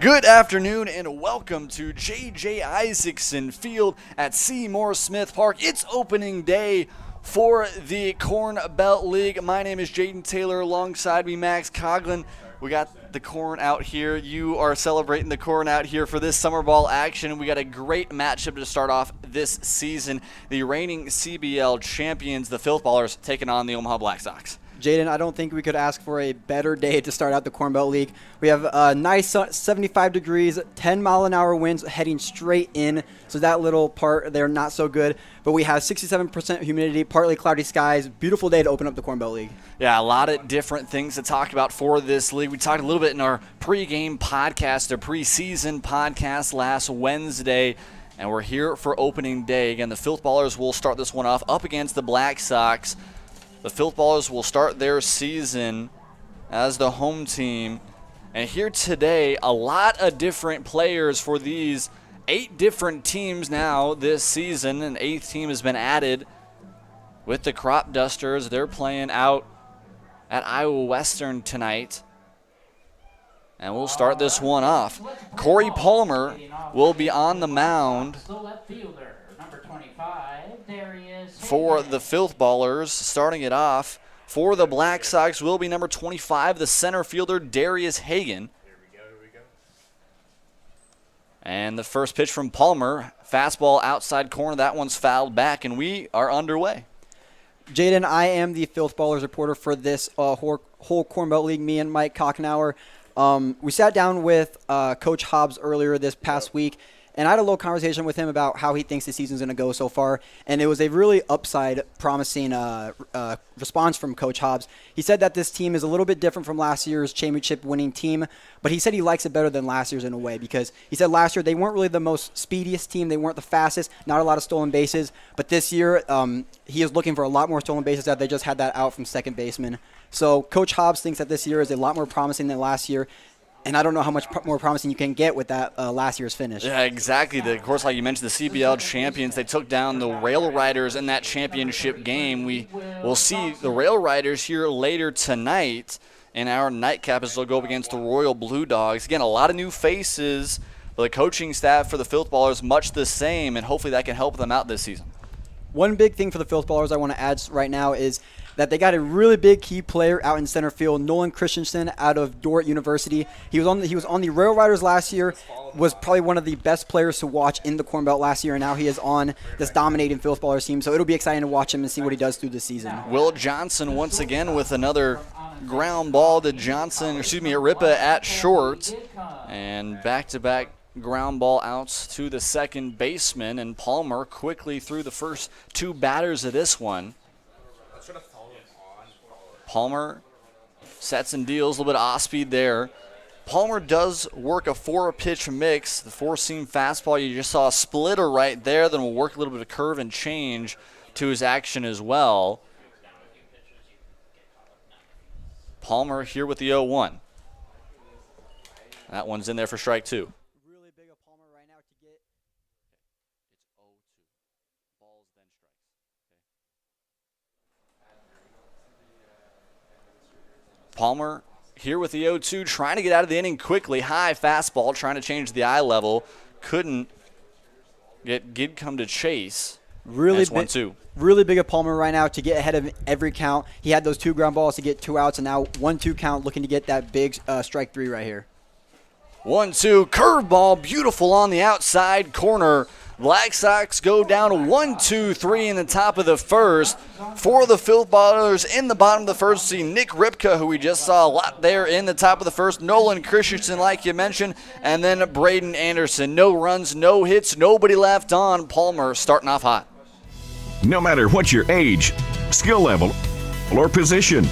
Good afternoon and welcome to JJ Isaacson Field at Seymour Smith Park. It's opening day for the Corn Belt League. My name is Jaden Taylor. Alongside me, Max Coughlin. We got the corn out here. You are celebrating the corn out here for this summer ball action. We got a great matchup to start off this season. The reigning CBL champions, the Filthballers, taking on the Omaha Black Sox. Jaden, I don't think we could ask for a better day to start out the Corn Belt League. We have a nice 75 degrees, 10-mile-an-hour winds heading straight in, so that little part there not so good. But we have 67% humidity, partly cloudy skies. Beautiful day to open up the Corn Belt League. Yeah, a lot of different things to talk about for this league. We talked a little bit in our pregame podcast, our preseason podcast last Wednesday, and we're here for opening day. Again, the Filthballers will start this one off up against the Black Sox. The Filthballers will start their season as the home team. And here today, a lot of different players for these 8 different teams now this season. An 8th team has been added with the Crop Dusters. They're playing out at Iowa Western tonight. And we'll start this one off. Corey Palmer will be on the mound for the Filthballers. Starting it off for the Black Sox will be number 25, the center fielder, Darius Hagan. And the first pitch from Palmer, fastball outside corner. That one's fouled back, and we are underway. Jaden, I am the Filthballers reporter for this whole Corn Belt League, me and Mike Coughlin. We sat down with Coach Hobbs earlier this past week, and I had a little conversation with him about how he thinks the season's going to go so far, and it was a really upside promising response from Coach Hobbs. He said that this team is a little bit different from last year's championship-winning team, but he said he likes it better than last year's in a way, because he said last year they weren't really the most speediest team, they weren't the fastest, not a lot of stolen bases, but this year he is looking for a lot more stolen bases, that they just had that out from second baseman. So Coach Hobbs thinks that this year is a lot more promising than last year. And I don't know how much more promising you can get with that last year's finish. Yeah, exactly. Of course, like you mentioned, the CBL champions, they took down the Rail Riders in that championship game. We will see the Rail Riders here later tonight in our nightcap as they'll go up against the Royal Blue Dogs. Again, a lot of new faces, but the coaching staff for the Filthballers much the same, and hopefully that can help them out this season. One big thing for the Filthballers I want to add right now is that they got a really big key player out in center field, Nolan Christensen out of Dordt University. He was on the Rail Riders last year, was probably one of the best players to watch in the Corn Belt last year, and now he is on this dominating Filthballers team. So it'll be exciting to watch him and see what he does through the season. Will Johnson once again with another ground ball to Ripa at short, and back-to-back ground ball outs to the second baseman, and Palmer quickly through the first 2 batters of this one. Palmer sets and deals, a little bit of off-speed there. Palmer does work a 4-pitch mix. The 4-seam fastball, you just saw a splitter right there. Then we'll work a little bit of curve and change to his action as well. Palmer here with the 0-1. That one's in there for strike 2. Really big of Palmer right now to get. It's 0-2. Balls then strikes. Palmer here with the 0-2, trying to get out of the inning quickly. High fastball, trying to change the eye level. Couldn't get Gidcombe to chase. Really big, 1-2. Really big of Palmer right now to get ahead of every count. He had those 2 ground balls to get 2 outs, and now 1-2 count, looking to get that big strike 3 right here. 1-2, curveball, beautiful on the outside corner. Black Sox go down 1-2-3 in the top of the first. For the Filthballers in the bottom of the first, see Nick Ripka, who we just saw a lot there in the top of the first. Nolan Christensen, like you mentioned, and then Braden Anderson. No runs, no hits, nobody left on. Palmer starting off hot. No matter what your age, skill level, or position,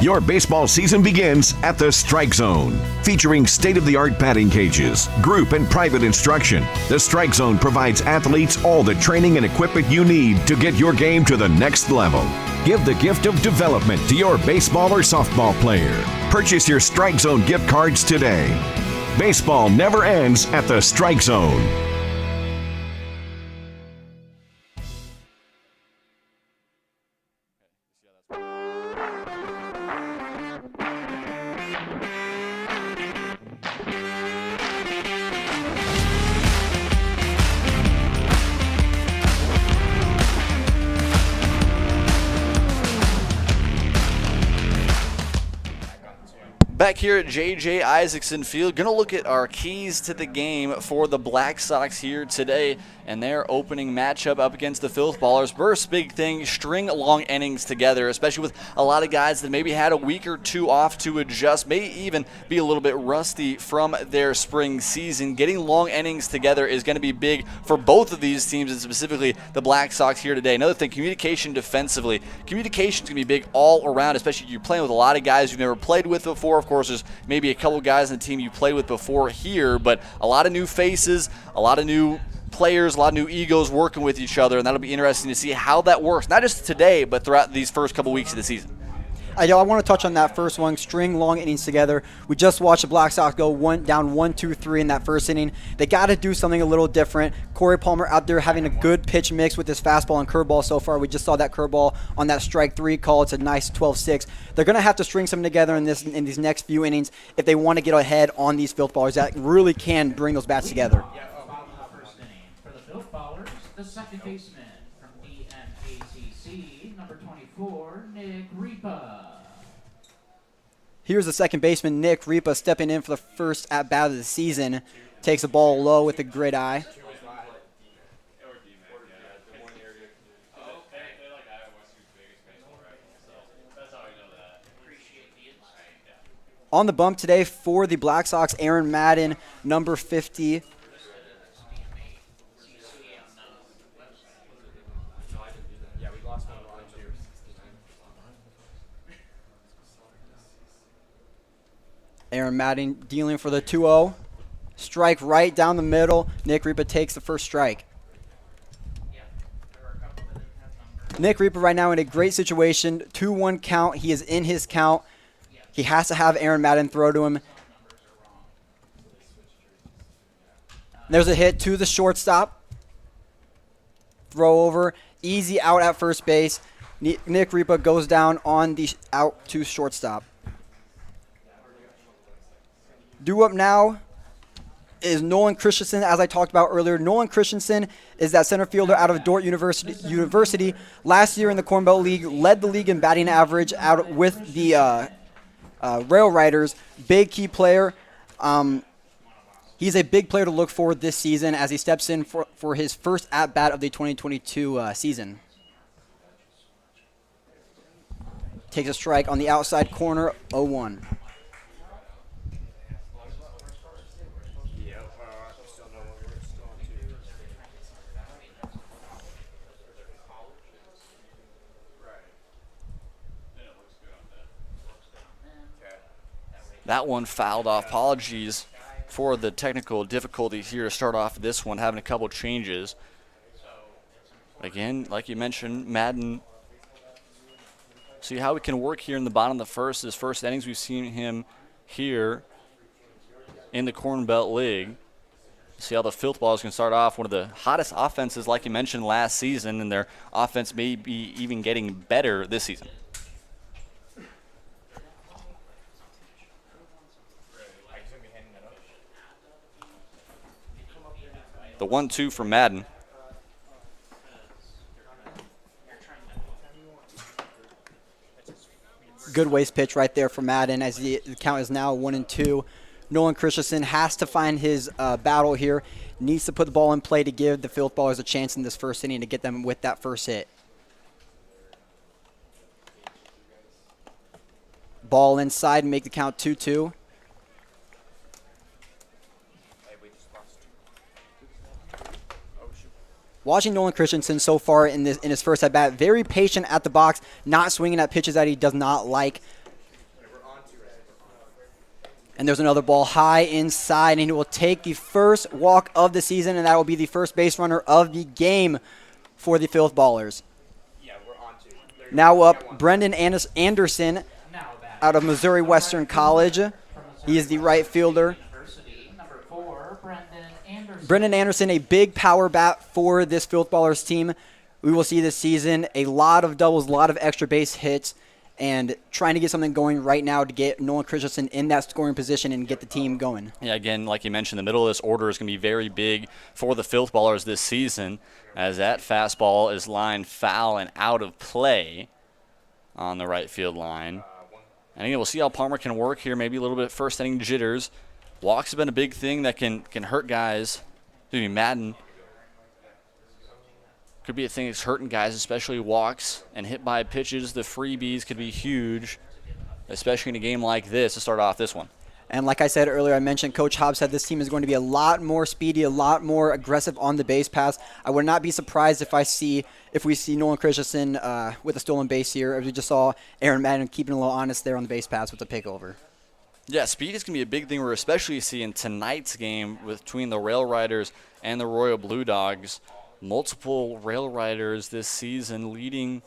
your baseball season begins at the Strike Zone. Featuring state-of-the-art batting cages, group and private instruction, the Strike Zone provides athletes all the training and equipment you need to get your game to the next level. Give the gift of development to your baseball or softball player. Purchase your Strike Zone gift cards today. Baseball never ends at the Strike Zone. Back here at JJ Isaacson Field, going to look at our keys to the game for the Black Sox here today and their opening matchup up against the Filthballers. First big thing, string long innings together, especially with a lot of guys that maybe had a week or two off to adjust, may even be a little bit rusty from their spring season. Getting long innings together is going to be big for both of these teams, and specifically the Black Sox here today. Another thing, communication defensively. Communication is going to be big all around, especially if you're playing with a lot of guys you've never played with before. Of course, there's maybe a couple guys in the team you played with before here, but a lot of new faces, a lot of new players, a lot of new egos working with each other, and that'll be interesting to see how that works, not just today, but throughout these first couple weeks of the season. I want to touch on that first one, string long innings together. We just watched the Black Sox go down 1-2-3 in that first inning. They got to do something a little different. Corey Palmer out there having a good pitch mix with his fastball and curveball so far. We just saw that curveball on that strike 3 call. It's a nice 12-6. They're going to have to string something together in these next few innings if they want to get ahead on these Filthballers that really can bring those bats together. First inning for the Filthballers, the second baseman from DMACC, number 24, Nick Ripa. Here's the second baseman, Nick Ripa, stepping in for the first at-bat of the season. Takes the ball low with a great eye. On the bump today for the Black Sox, Aaron Madden, number 50. Aaron Madden dealing for the 2-0. Strike right down the middle. Nick Ripa takes the first strike. Nick Ripa right now in a great situation. 2-1 count. He is in his count. He has to have Aaron Madden throw to him. There's a hit to the shortstop. Throw over. Easy out at first base. Nick Ripa goes down on the out to shortstop. Due up now is Nolan Christensen, as I talked about earlier. Nolan Christensen is that center fielder out of Dordt University. Last year in the Corn Belt League, led the league in batting average out with the Rail Riders. Big key player. He's a big player to look for this season as he steps in for his first at-bat of the 2022 season. Takes a strike on the outside corner, 0-1. That one fouled off. Apologies for the technical difficulties here to start off this one, having a couple changes. Again, like you mentioned, Madden, see how we can work here in the bottom of the first. His first innings, we've seen him here in the Corn Belt League. See how the Filthballers can start off one of the hottest offenses, like you mentioned, last season, and their offense may be even getting better this season. The 1-2 from Madden. Good waist pitch right there for Madden as the count is now 1-2. Nolan Christensen has to find his battle here. Needs to put the ball in play to give the Filthballers a chance in this first inning to get them with that first hit. Ball inside, make the count 2-2. Watching Nolan Christensen so far in his first at-bat, very patient at the box, not swinging at pitches that he does not like. And there's another ball high inside, and he will take the first walk of the season, and that will be the first base runner of the game for the Filthballers. Now up, Brendan Anderson out of Missouri Western College. He is the right fielder. Brendan Anderson, a big power bat for this Filthballers team. We will see this season a lot of doubles, a lot of extra base hits, and trying to get something going right now to get Nolan Christensen in that scoring position and get the team going. Yeah, again, like you mentioned, the middle of this order is going to be very big for the Filthballers this season, as that fastball is lined foul and out of play on the right field line. And again, we'll see how Palmer can work here. Maybe a little bit first inning jitters. Walks have been a big thing that can hurt guys. Maybe Madden. Could be a thing that's hurting guys, especially walks and hit by pitches. The freebies could be huge, especially in a game like this to start off this one. And like I said earlier, I mentioned Coach Hobbs said this team is going to be a lot more speedy, a lot more aggressive on the base pass. I would not be surprised if we see Nolan Christensen with a stolen base here, as we just saw Aaron Madden keeping a little honest there on the base pass with the pick over. Yeah, speed is going to be a big thing we're especially seeing tonight's game between the Rail Riders and the Royal Blue Dogs. Multiple Rail Riders this season leading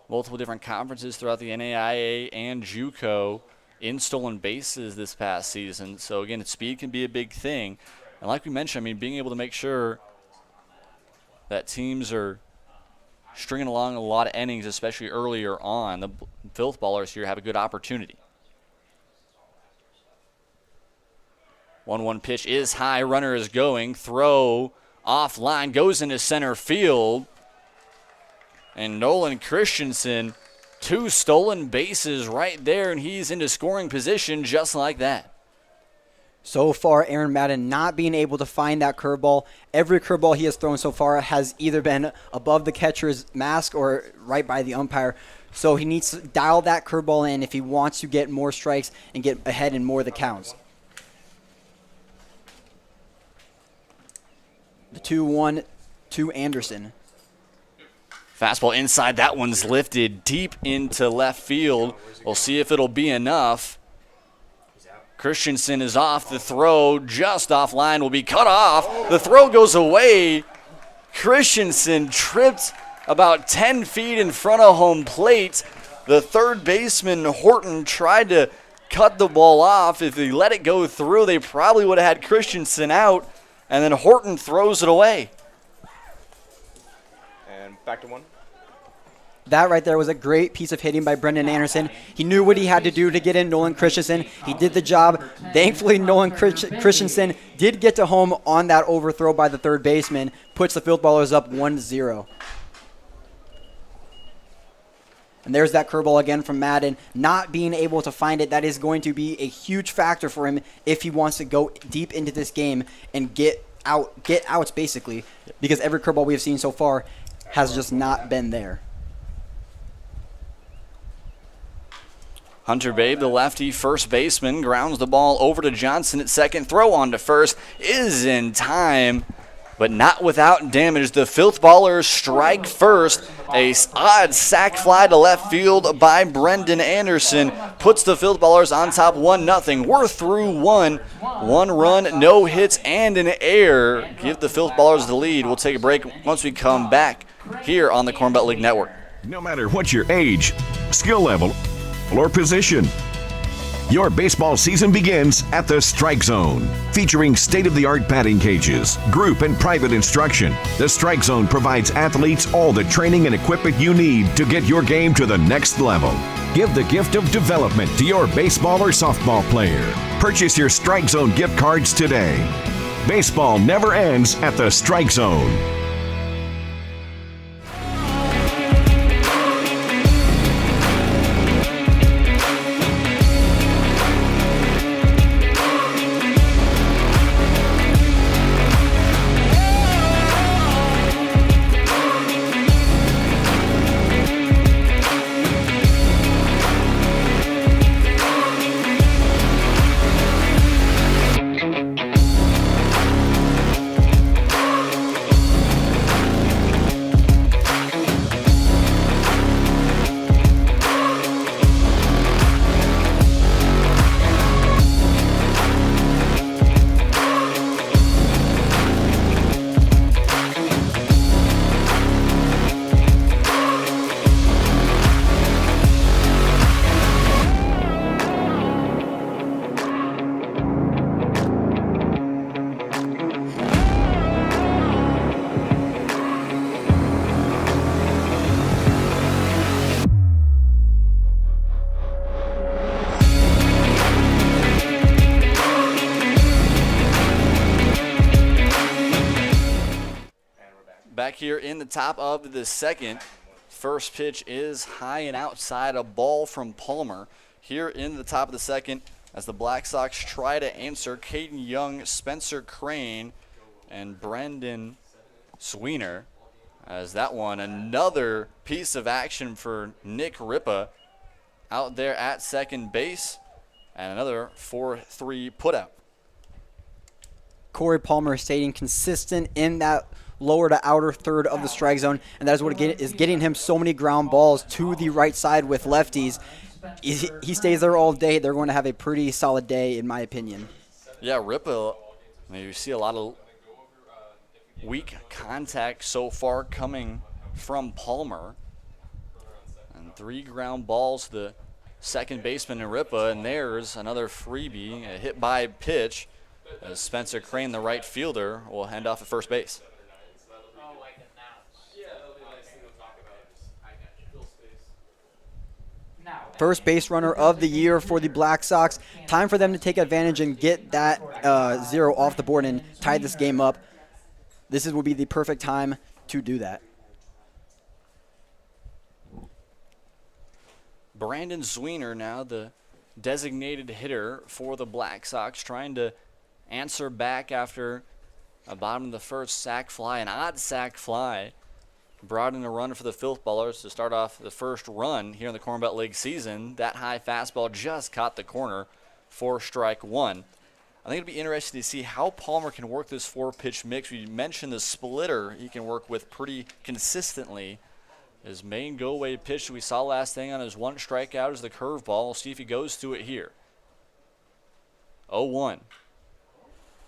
multiple different conferences throughout the NAIA and JUCO in stolen bases this past season. So, again, speed can be a big thing. And like we mentioned, I mean, being able to make sure that teams are stringing along a lot of innings, especially earlier on. The Filthballers here have a good opportunity. 1-1 pitch is high. Runner is going. Throw offline. Goes into center field. And Nolan Christensen, 2 stolen bases right there, and he's into scoring position just like that. So far, Aaron Madden not being able to find that curveball. Every curveball he has thrown so far has either been above the catcher's mask or right by the umpire. So he needs to dial that curveball in if he wants to get more strikes and get ahead in more of the counts. The 2-1 to Anderson. Fastball inside. That one's lifted deep into left field. We'll see if it'll be enough. Christensen is off. The throw just offline will be cut off. The throw goes away. Christensen tripped about 10 feet in front of home plate. The third baseman, Horton, tried to cut the ball off. If he let it go through, they probably would have had Christensen out. And then Horton throws it away. And back to 1. That right there was a great piece of hitting by Brendan Anderson. He knew what he had to do to get in Nolan Christensen. He did the job. Thankfully, Nolan Christensen did get to home on that overthrow by the third baseman. Puts the Filthballers up 1-0. And there's that curveball again from Madden. Not being able to find it, that is going to be a huge factor for him if he wants to go deep into this game and get outs basically. Because every curveball we have seen so far has just not been there. Hunter Babe, the lefty first baseman, grounds the ball over to Johnson at second. Throw on to first is in time, but not without damage. The Filthballers strike first. A odd sac fly to left field by Brendan Anderson puts the Filthballers on top 1-0. We're through 1. 1 run, no hits, and an error. Give the Filthballers the lead. We'll take a break once we come back here on the Corn Belt League Network. No matter what your age, skill level, or position, your baseball season begins at the Strike Zone. Featuring state-of-the-art batting cages, group and private instruction, the Strike Zone provides athletes all the training and equipment you need to get your game to the next level. Give the gift of development to your baseball or softball player. Purchase your Strike Zone gift cards today. Baseball never ends at the Strike Zone. Back here in the top of the second. First pitch is high and outside, a ball from Palmer. here in the top of the second as the Black Sox try to answer Caden Young, Spencer Crane, and Brendan Sweener. As that one, another piece of action for Nick Ripa out there at second base, and another 4-3 putout. Corey Palmer staying consistent in that lower to outer third of the strike zone, and that is what is getting him so many ground balls to the right side with lefties. He stays there all day. They're going to have a pretty solid day, in my opinion. Yeah, Ripa, you see a lot of weak contact so far coming from Palmer. And 3 ground balls to the second baseman in Ripa, and there's another freebie, a hit by pitch, as Spencer Crane, the right fielder, will hand off at first base. First base runner of the year for the Black Sox. Time for them to take advantage and get that 0 off the board and tie this game up. This will be the perfect time to do that. Brandon Zwiener now the designated hitter for the Black Sox, trying to answer back after a bottom of the first sac fly, an odd sac fly. Brought in a run for the Filthballers to start off the first run here in the Corn Belt League season. That high fastball just caught the corner for strike 1. I think it'll be interesting to see how Palmer can work this 4-pitch mix. We mentioned the splitter he can work with pretty consistently. His main go-away pitch we saw last thing on his 1 strikeout is the curveball. We'll see if he goes to it here. 0-1.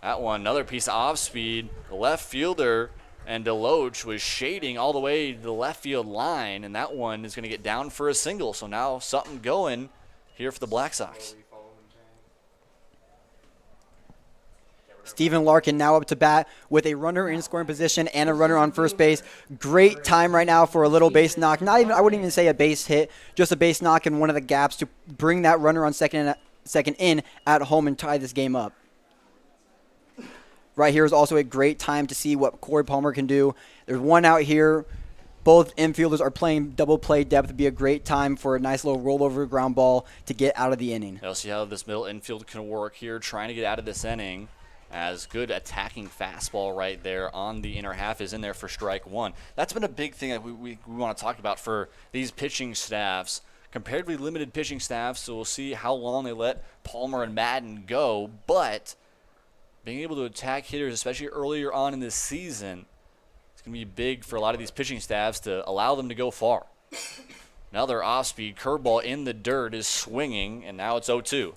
That one, another piece of off-speed. The left fielder and Deloach was shading all the way to the left field line, and that one is going to get down for a single. So now something going here for the Black Sox. Steven Larkin now up to bat with a runner in scoring position and a runner on first base. Great time right now for a little base knock. I wouldn't even say a base hit, just a base knock in one of the gaps to bring that runner on second in at home and tie this game up. Right here is also a great time to see what Corey Palmer can do. There's one out here. Both infielders are playing double play depth. It'd be a great time for a nice little rollover ground ball to get out of the inning. We'll see how this middle infield can work here, trying to get out of this inning. As good attacking fastball right there on the inner half is in there for strike 1. That's been a big thing that we want to talk about for these pitching staffs. Comparatively limited pitching staffs, so we'll see how long they let Palmer and Madden go. But being able to attack hitters, especially earlier on in this season, it's going to be big for a lot of these pitching staffs to allow them to go far. Another off-speed curveball in the dirt is swinging, and now it's 0-2.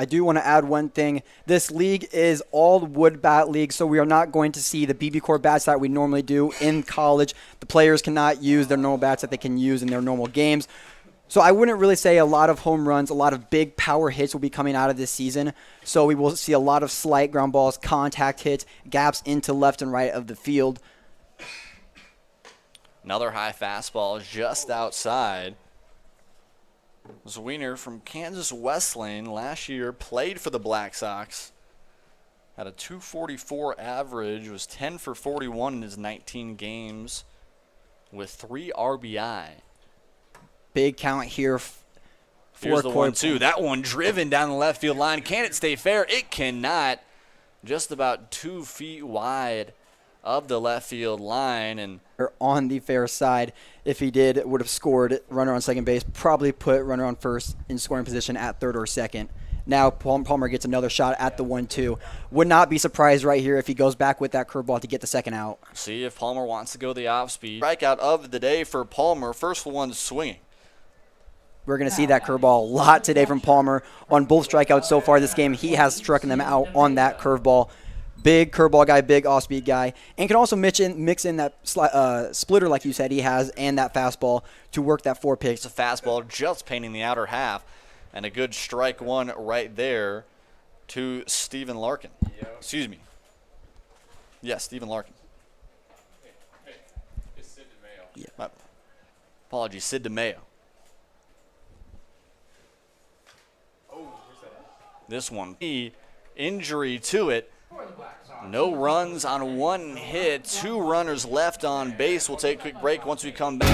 I do want to add one thing. This league is all wood bat league, so we are not going to see the BB Core bats that we normally do in college. The players cannot use their normal bats that they can use in their normal games. So I wouldn't really say a lot of home runs, a lot of big power hits will be coming out of this season. So we will see a lot of slight ground balls, contact hits, gaps into left and right of the field. Another high fastball just outside. Zwiener from Kansas Wesleyan last year played for the Black Sox. Had a 244 average, was 10 for 41 in his 19 games with 3 RBI. Big count here for Here's the Corey 1-2. That one driven down the left field line. Can it stay fair? It cannot. Just about 2 feet wide of the left field line, and on the fair side. If he did, would have scored runner on second base, probably put runner on first in scoring position at third or second. Now Palmer gets another shot at the 1-2. Would not be surprised right here if he goes back with that curveball to get the second out. See if Palmer wants to go the off-speed. Strikeout of the day for Palmer. First one swinging. We're going to see that curveball a lot today from Palmer. On both strikeouts so far this game, he has struck them out on that curveball. Big curveball guy, big off-speed guy, and can also mix in that splitter like you said he has and that fastball to work that 4-pitch. It's a fastball just painting the outer half, and a good strike one right there to Steven Larkin. Excuse me. Yes, Steven Larkin. It's Sid DeMayo. Yeah. My apologies, Sid DeMayo. This one, injury to it. No runs on 1 hit, 2 runners left on base. We'll take a quick break once we come back.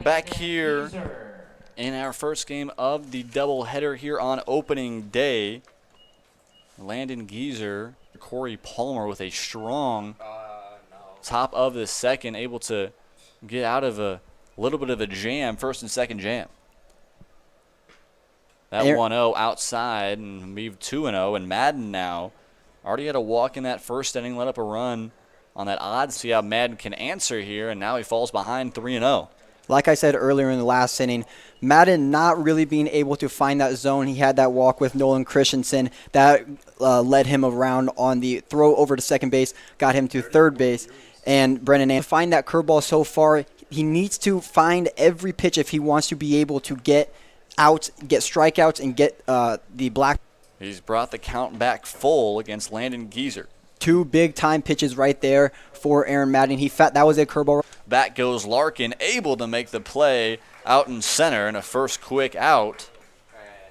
Back here in our first game of the doubleheader here on opening day. Landon Geezer, Corey Palmer with a strong top of the second, able to get out of a little bit of a jam, first and second jam. That 1-0 outside and move 2-0, and Madden now already had a walk in that first inning, let up a run on that odd. See how Madden can answer here, and now he falls behind 3-0. Like I said earlier in the last inning, Madden not really being able to find that zone. He had that walk with Nolan Christensen that led him around on the throw over to second base, got him to third base. And Brennan, to find that curveball so far, he needs to find every pitch if he wants to be able to get out, get strikeouts, and get the black. He's brought the count back full against Landon Geezer. 2 big-time pitches right there for Aaron Madden. That was a curveball. Back goes Larkin, able to make the play out in center, and a first quick out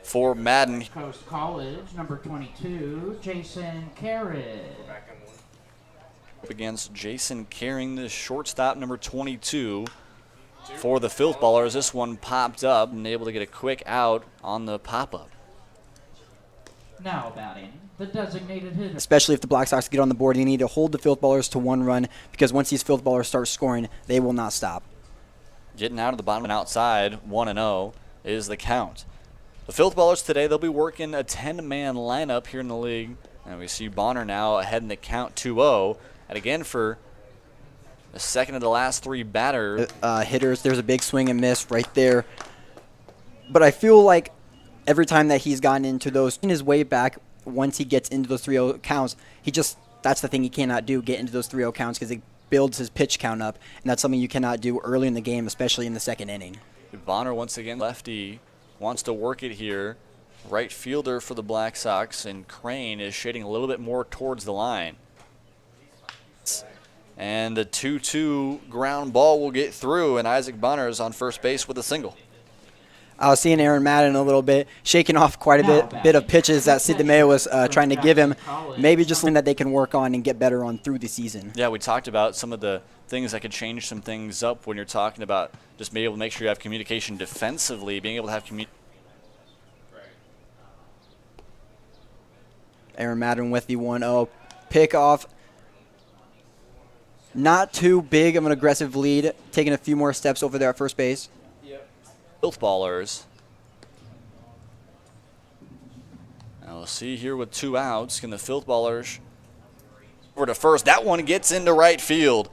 for Madden. Coast College, number 22, Jason Carrot. Against Jason Carring, the shortstop, number 22 for the Filthballers. This one popped up and able to get a quick out on the pop-up. Now batting, the designated hitter. Especially if the Black Sox get on the board, you need to hold the Filthballers to 1 run, because once these Filthballers start scoring, they will not stop. Getting out of the bottom and outside, 1-0 is the count. The Filthballers today, they'll be working a 10-man lineup here in the league. And we see Bonner now ahead in the count 2-0. And again, for the second of the last 3 batters. Hitters, there's a big swing and miss right there. But I feel like every time that he's gotten into those, in his way back, once he gets into those 3-0 counts, that's the thing he cannot do, get into those 3-0 counts, because it builds his pitch count up, and that's something you cannot do early in the game, especially in the second inning. Bonner once again, lefty, wants to work it here. Right fielder for the Black Sox, and Crane is shading a little bit more towards the line. And the 2-2 ground ball will get through, and Isaac Bonner is on first base with a single. I was seeing Aaron Madden a little bit, shaking off quite a bit of pitches that Sid DeMeo was trying to give him. Maybe just something that they can work on and get better on through the season. Yeah, we talked about some of the things that could change some things up when you're talking about just being able to make sure you have communication defensively, being able to have communication. Aaron Madden with the 1-0 pickoff. Not too big of an aggressive lead, taking a few more steps over there at first base. Filthballers. Now we'll see here with 2 outs. Can the Filthballers over to first? That one gets into right field.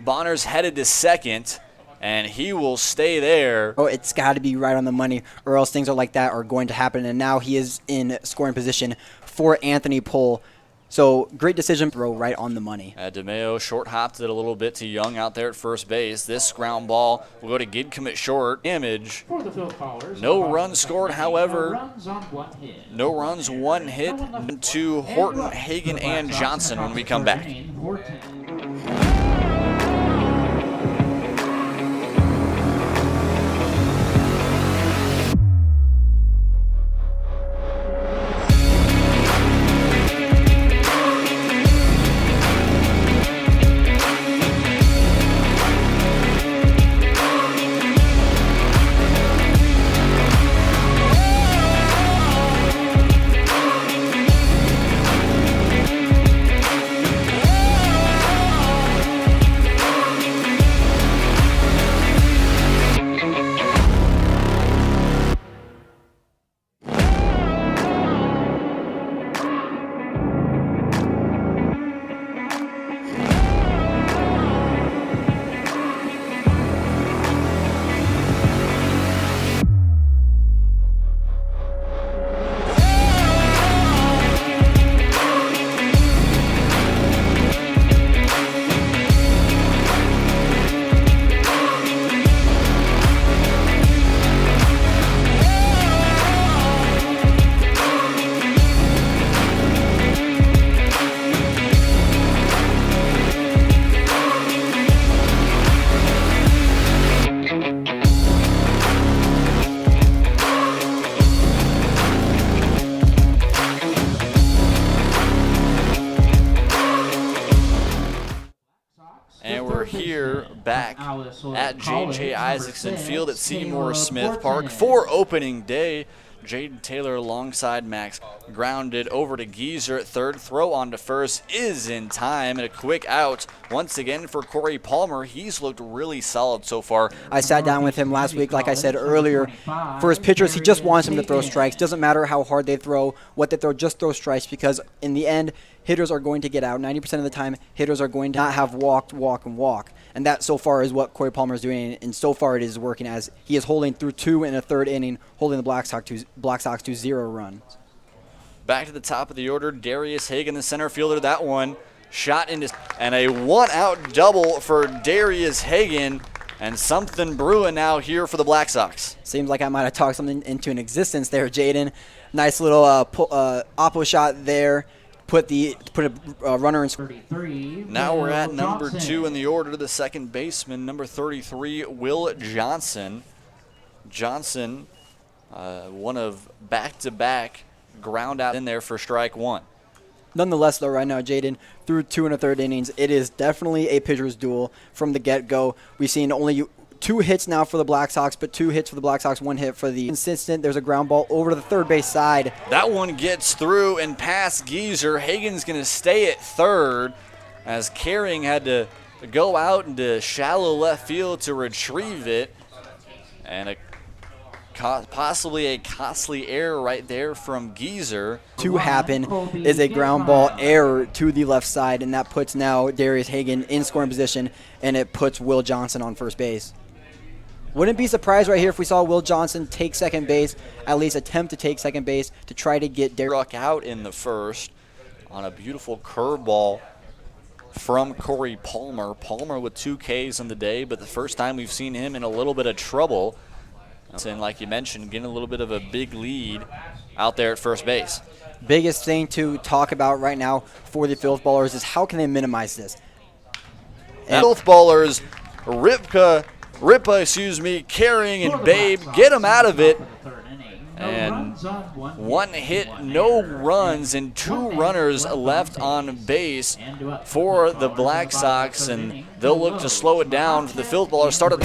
Bonner's headed to second, and he will stay there. Oh, it's got to be right on the money, or else things like that are going to happen. And now he is in scoring position for Anthony Pohl. So great decision, throw right on the money. DeMeo short hopped it a little bit to Young out there at first base. This ground ball will go to Gidcombe at short. Image. For the Filthballers, No runs scored, however. No runs on 1 hit. No runs, 1 hit to Horton, Hagan, and Johnson when we come back. we're here back at JJ Isaacson Field at Seymour Smith Park for opening day. Jaden Taylor alongside Max grounded over to Geezer at third. Throw on to first is in time, and a quick out once again for Corey Palmer. He's looked really solid so far. I sat down with him last week, like I said earlier. For his pitchers, he just wants them to throw strikes. Doesn't matter how hard they throw, what they throw, just throw strikes, because in the end, hitters are going to get out. 90% of the time, hitters are going to not have walked, walk, and walk. And that so far is what Corey Palmer is doing, and so far it is working, as he is holding through 2 and a third inning, holding the Black Sox to 0 runs. Back to the top of the order, Darius Hagan, the center fielder. That one shot into, and a one-out double for Darius Hagan, and something brewing now here for the Black Sox. Seems like I might have talked something into an existence there, Jaden. Nice little oppo shot there. Put a runner in. 33. Now we're at number 2 in the order, the second baseman, number 33, Will Johnson. Johnson, one of back-to-back ground out in there for strike 1. Nonetheless, though, right now, Jaden, through 2 and a third innings, it is definitely a pitcher's duel from the get-go. We've seen only 2 hits now for the Black Sox, but 2 hits for the Black Sox, 1 hit for the consistent. There's a ground ball over to the third base side. That one gets through and past Geezer. Hagan's going to stay at third, as Carring had to go out into shallow left field to retrieve it. And possibly a costly error right there from Geezer. To happen is a ground ball error to the left side, and that puts now Darius Hagan in scoring position, and it puts Will Johnson on first base. Wouldn't be surprised right here if we saw Will Johnson take second base, at least attempt to take second base to try to get Struck out in the first on a beautiful curveball from Corey Palmer. Palmer with 2 Ks in the day, but the first time we've seen him in a little bit of trouble. And like you mentioned, getting a little bit of a big lead out there at first base. Biggest thing to talk about right now for the Filthballers is how can they minimize this? Filthballers, Ripa, Carrying, and Babe, get them out of it. And 1 hit, no runs, and 2 runners left on base for the Black Sox, and they'll look to slow it down for the Filthballers. Started.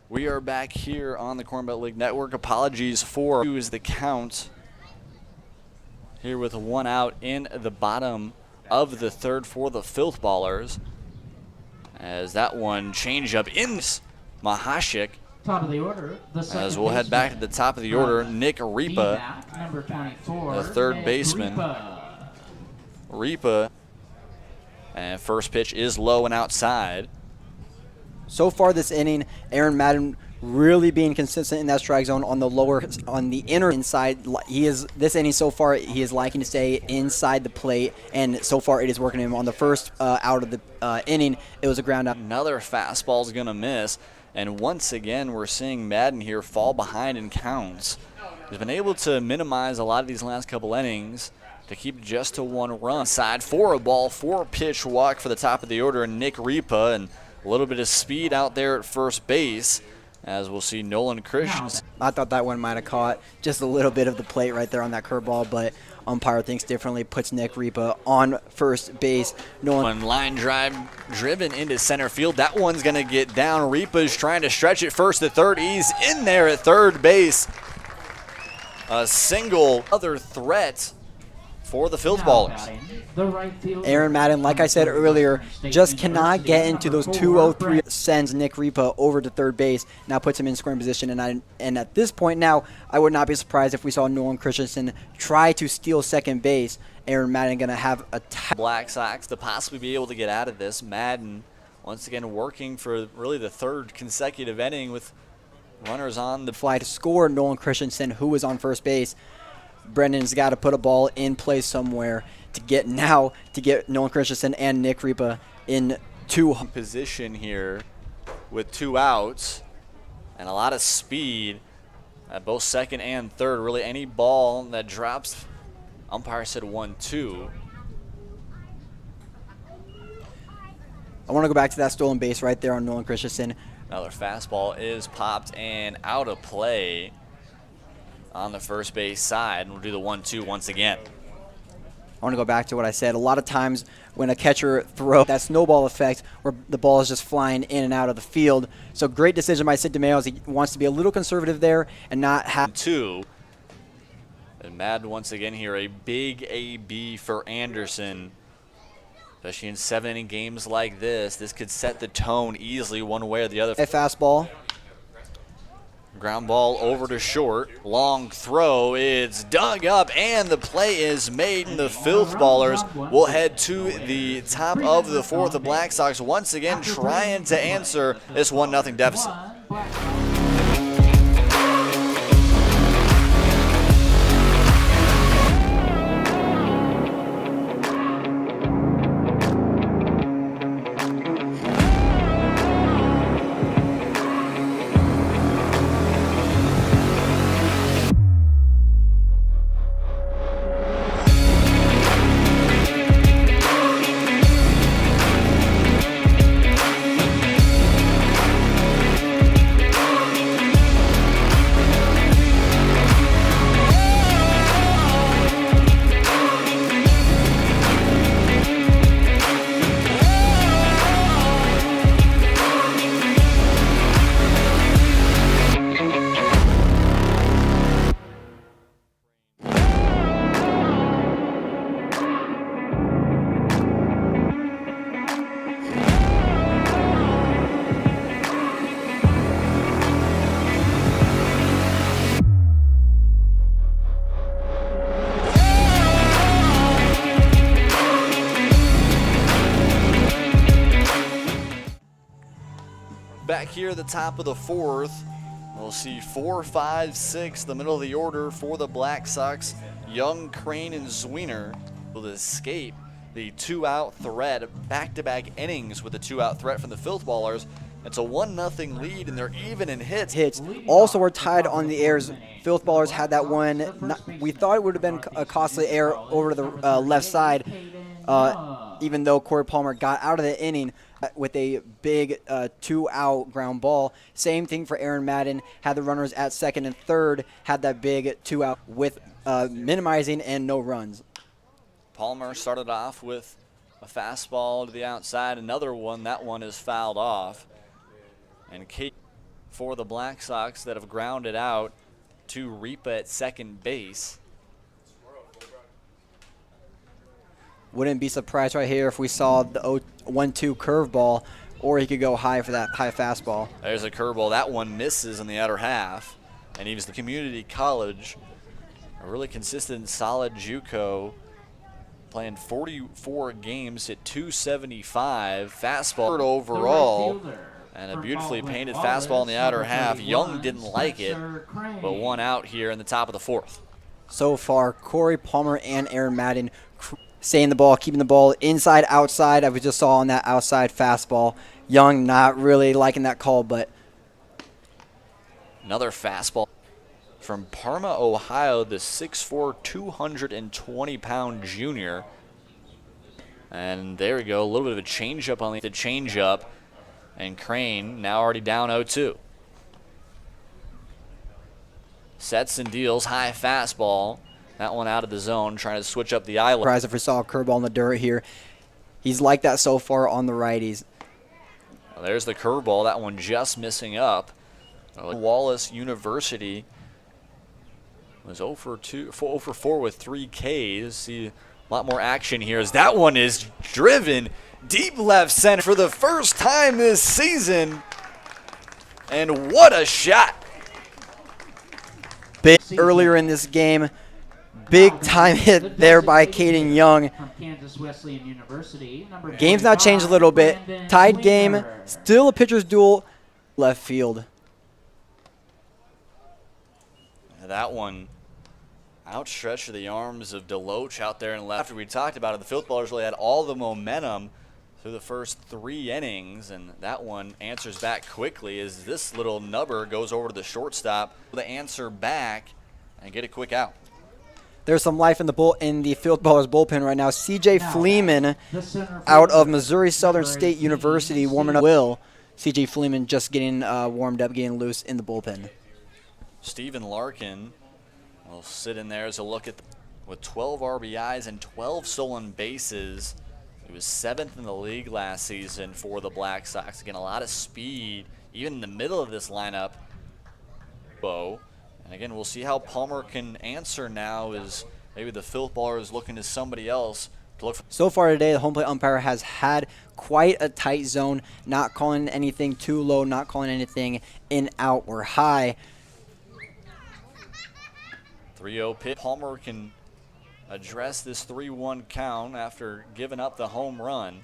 We are back here on the Corn Belt League Network. Apologies for 2 is the count. Here with 1 out in the bottom of the third for the Filthballers. As that one change up in Mahashik. Top of the order. As we'll head back to the top of the order, Nick Ripa, number 24, the third Nick baseman. Ripa, and first pitch is low and outside. So far this inning, Aaron Madden really being consistent in that strike zone on the inner inside. This inning so far, he is liking to stay inside the plate, and so far it is working him. On the first out of the inning, it was a ground out. Another fastball is going to miss, And once again, we're seeing Madden here fall behind in counts. He's been able to minimize a lot of these last couple innings to keep just to 1 run. Side for a ball, 4-pitch walk for the top of the order, and Nick Ripa, and a little bit of speed out there at first base, as we'll see Nolan Christensen. I thought that one might have caught just a little bit of the plate right there on that curveball, but umpire thinks differently, puts Nick Ripa on first base. One line drive driven into center field. That one's going to get down. Ripa's trying to stretch it first to third. He's in there at third base. A single other threat for the Filthballers. Aaron Madden, like I said earlier, just cannot get into those 2-0-3. Sends Nick Ripa over to third base. Now puts him in scoring position. And at this point now, I would not be surprised if we saw Nolan Christensen try to steal second base. Aaron Madden going to have a Black Sox to possibly be able to get out of this. Madden once again working for really the third consecutive inning with runners on the fly to score Nolan Christensen, who was on first base. Brendan's got to put a ball in play somewhere to get Nolan Christensen and Nick Ripa in position here with 2 outs and a lot of speed at both second and third. Really any ball that drops, umpire said 1-2. I want to go back to that stolen base right there on Nolan Christensen. Another fastball is popped and out of play on the first base side, and we'll do the 1-2 once again. I want to go back to what I said. A lot of times when a catcher throws that snowball effect where the ball is just flying in and out of the field. So great decision by Sid DeMeo as he wants to be a little conservative there and not have 2. And Madden once again here, a big AB for Anderson. Especially in 7-inning games like this. This could set the tone easily one way or the other. A fastball. Ground ball over to short. Long throw. It's dug up, and the play is made, and the Filthballers will head to the top of the 4th. The Black Sox once again trying to answer this 1-0 deficit. Back here at the top of the 4th, we'll see 4, 5, 6, the middle of the order for the Black Sox. Young, Crane, and Zwiener will escape the 2-out threat, back-to-back innings with a 2-out threat from the Filthballers. It's a 1-0 lead, and they're even in hits. Also, we're tied on the airs. Filthballers had that one. We thought it would have been a costly air over to the left side, even though Corey Palmer got out of the inning with a big 2-out ground ball. Same thing for Aaron Madden. Had the runners at second and third. Had that big 2-out with minimizing and no runs. Palmer started off with a fastball to the outside. Another one. That one is fouled off. And Kate for the Black Sox that have grounded out to Ripa at second base. Wouldn't be surprised right here if we saw the 1-2 curveball, or he could go high for that high fastball. There's a curveball. That one misses in the outer half. And he was the community college, a really consistent, solid JUCO, playing 44 games at 275. Fastball overall. And a beautifully painted fastball in the outer half. Young didn't like it, but one out here in the top of the 4th. So far, Corey Palmer and Aaron Madden staying the ball, keeping the ball inside, outside. As we just saw on that outside fastball. Young not really liking that call, but Another fastball from Parma, Ohio, the 6'4", 220-pound junior. And there we go, a little bit of a changeup on the changeup. And Crane now already down 0-2. Sets and deals, high fastball. That one out of the zone, trying to switch up the island. Surprised if we saw a curveball in the dirt here. He's like that so far on the righties. Well, there's the curveball, that one just missing up. Wallace University was 0 for 4 with 3 Ks. See a lot more action here as that one is driven deep left center for the first time this season. And what a shot. Big earlier in this game. Big time hit there by Caden Young. From Kansas Wesleyan University, number Game's now changed a little bit. Brandon Tied game. Winger. Still a pitcher's duel. Left field. That one outstretched to the arms of Deloach out there and left. After we talked about it, the Filthballers really had all the momentum through the first 3 innings, and that one answers back quickly as this little nubber goes over to the shortstop to answer back and get a quick out. There's some life in the Filthballers bullpen right now. CJ Now, Fleeman the center out of fielder, Missouri Southern number State 18, University warming up. CJ Fleeman just getting warmed up, getting loose in the bullpen. Stephen Larkin will sit in there as a look at with 12 RBIs and 12 stolen bases. He was 7th in the league last season for the Black Sox. Again, a lot of speed, even in the middle of this lineup. And again, we'll see how Palmer can answer now as maybe the Filthballers looking to somebody else to look for. So far today, the home plate umpire has had quite a tight zone, not calling anything too low, not calling anything in, out, or high. 3-0 pitch. Palmer can address this 3-1 count after giving up the home run.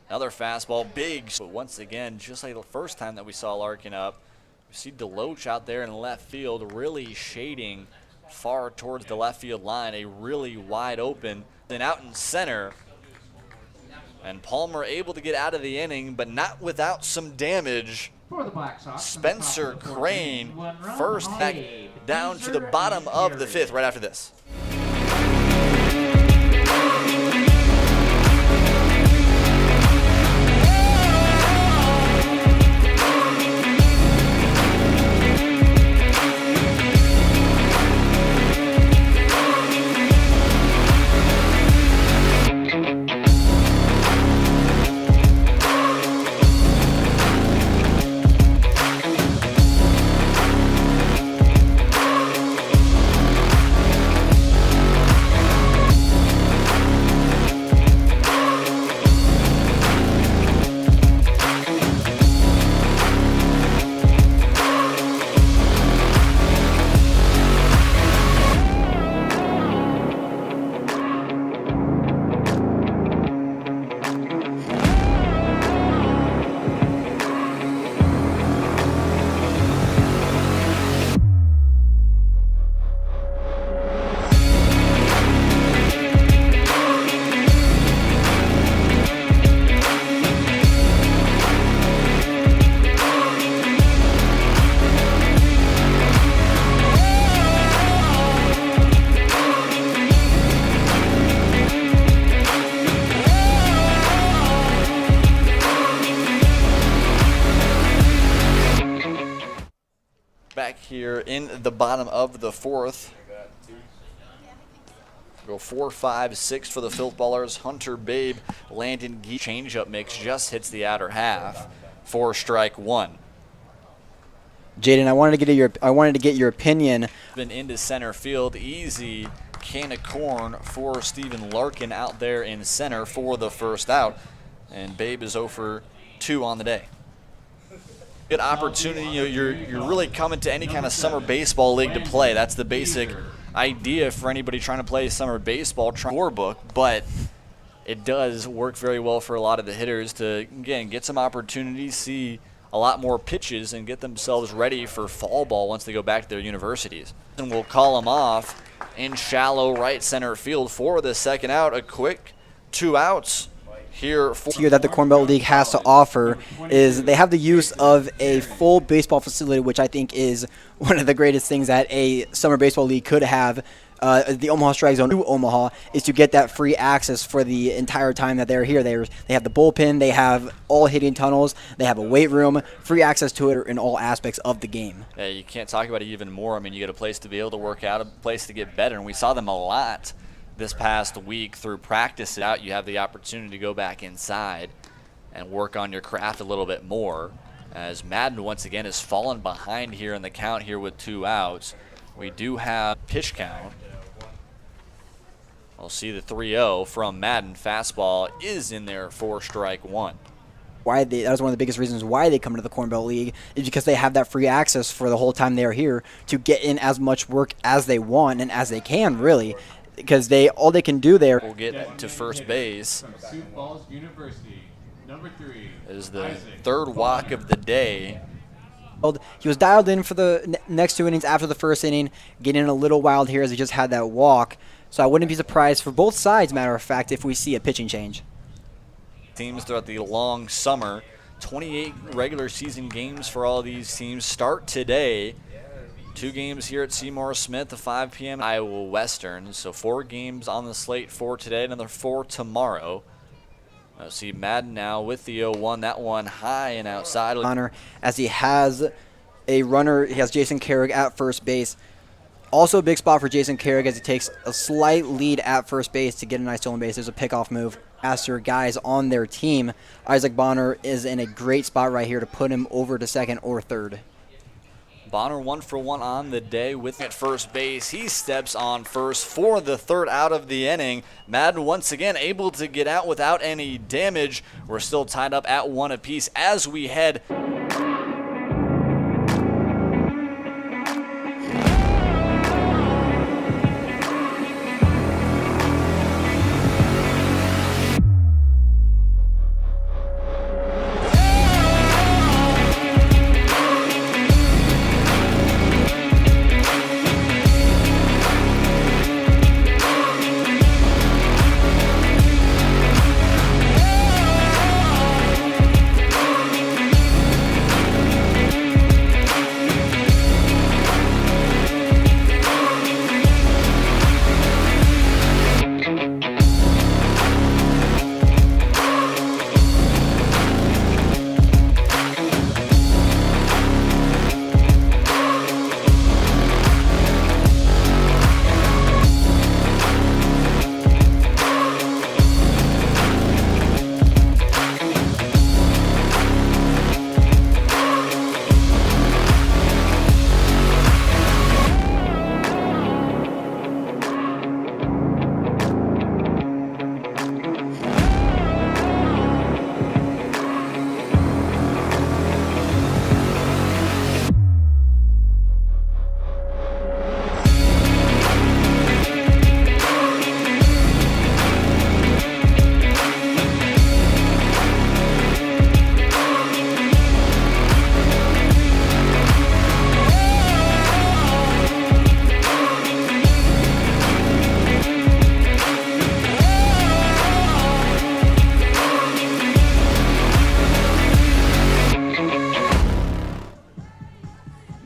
Another fastball, big. But once again, just like the first time that we saw Larkin up, we see Deloach out there in left field really shading far towards the left field line. A really wide open. Then out in center. And Palmer able to get out of the inning, but not without some damage. For the Black Sox, Spencer on the top of the Crane, 14, 1 run, first back Gabe, down to the Beezer, bottom and of the Jerry. 5th right after this. Back here in the bottom of the 4th. Go 4, 5, 6 for the Filthballers. Hunter Babe, Landon Gee. Changeup mix just hits the outer half for strike 1. Jaden, I wanted to get your opinion. Been into center field, easy can of corn for Stephen Larkin out there in center for the first out, and Babe is 0 for 2 on the day. Good opportunity. You're really coming to any kind of summer baseball league to play. That's the basic idea for anybody trying to play summer baseball scorebook, but it does work very well for a lot of the hitters to, again, get some opportunities, see a lot more pitches, and get themselves ready for fall ball once they go back to their universities. And we'll call them off in shallow right center field for the second out. A quick 2 outs here for here that the Corn Belt League has to offer is they have the use of a full baseball facility, which I think is one of the greatest things that a summer baseball league could have. The Omaha Strike Zone to Omaha is to get that free access for the entire time that they're here. They have the bullpen, they have all hitting tunnels, they have a weight room, free access to it in all aspects of the game. Yeah, you can't talk about it even more. I mean, you get a place to be able to work out, a place to get better, and we saw them a lot this past week through practice out. You have the opportunity to go back inside and work on your craft a little bit more, as Madden once again has fallen behind here in the count here with 2 outs. We do have pitch count. We'll see the 3-0 from Madden. Fastball is in there for strike 1. That was one of the biggest reasons why they come to the Corn Belt League, is because they have that free access for the whole time they're here to get in as much work as they want and as they can, really, because all they can do there. We'll get to first base. Is the third walk of the day. He was dialed in for the next 2 innings after the first inning, getting a little wild here as he just had that walk. So I wouldn't be surprised for both sides, matter of fact, if we see a pitching change. Teams throughout the long summer, 28 regular season games for all these teams start today. 2 games here at Seymour Smith, the 5 p.m. Iowa Western. So 4 games on the slate for today, another 4 tomorrow. See Madden now with the 0-1. That one high and outside. As he has a runner, he has Jason Carrick at first base. Also a big spot for Jason Carrick as he takes a slight lead at first base to get a nice stolen base. There's a pickoff move. Faster guys on their team. Isaac Bonner is in a great spot right here to put him over to second or third. Bonner 1 for 1 on the day with at first base. He steps on first for the 3rd out of the inning. Madden once again able to get out without any damage. We're still tied up at 1 apiece as we head.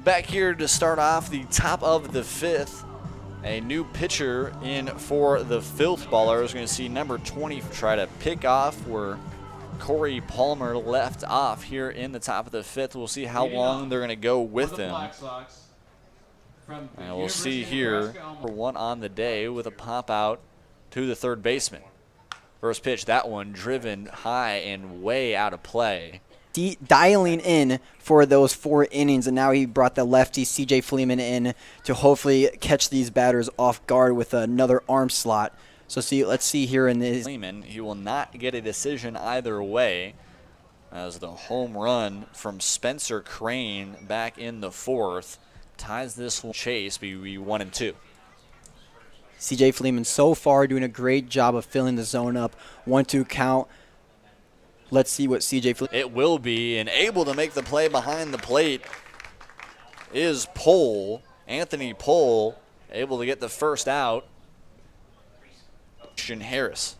Back here to start off the top of the 5th. A new pitcher in for the Filthballers. We're going to see number 20 try to pick off where Corey Palmer left off here in the top of the 5th. We'll see how long they're going to go with him. And we'll see here for 1 on the day with a pop out to the 3rd baseman. First pitch, that one driven high and way out of play. Dialing in for those 4 innings, and now he brought the lefty CJ Fleeman in to hopefully catch these batters off guard with another arm slot. So let's see here in this. Fleeman, he will not get a decision either way, as the home run from Spencer Crane back in the 4th ties this chase be 1-2. CJ Fleeman so far doing a great job of filling the zone up. 1-2 count. Let's see what CJ Fleeman. It will be, and able to make the play behind the plate is Pohl. Anthony Pohl able to get the first out. Harris.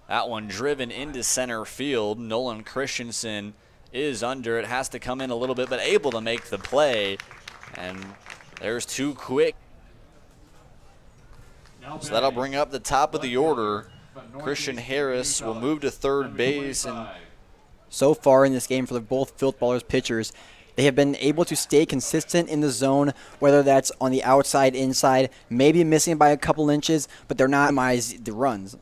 That one driven into center field. Nolan Christensen is under it. Has to come in a little bit, but able to make the play. And there's two quick. So that'll bring up the top of the order. Christian Harris will move to third base. And so far in this game for both Filthballers pitchers, they have been able to stay consistent in the zone, whether that's on the outside, inside, maybe missing by a couple inches, but they're not minimizing the runs.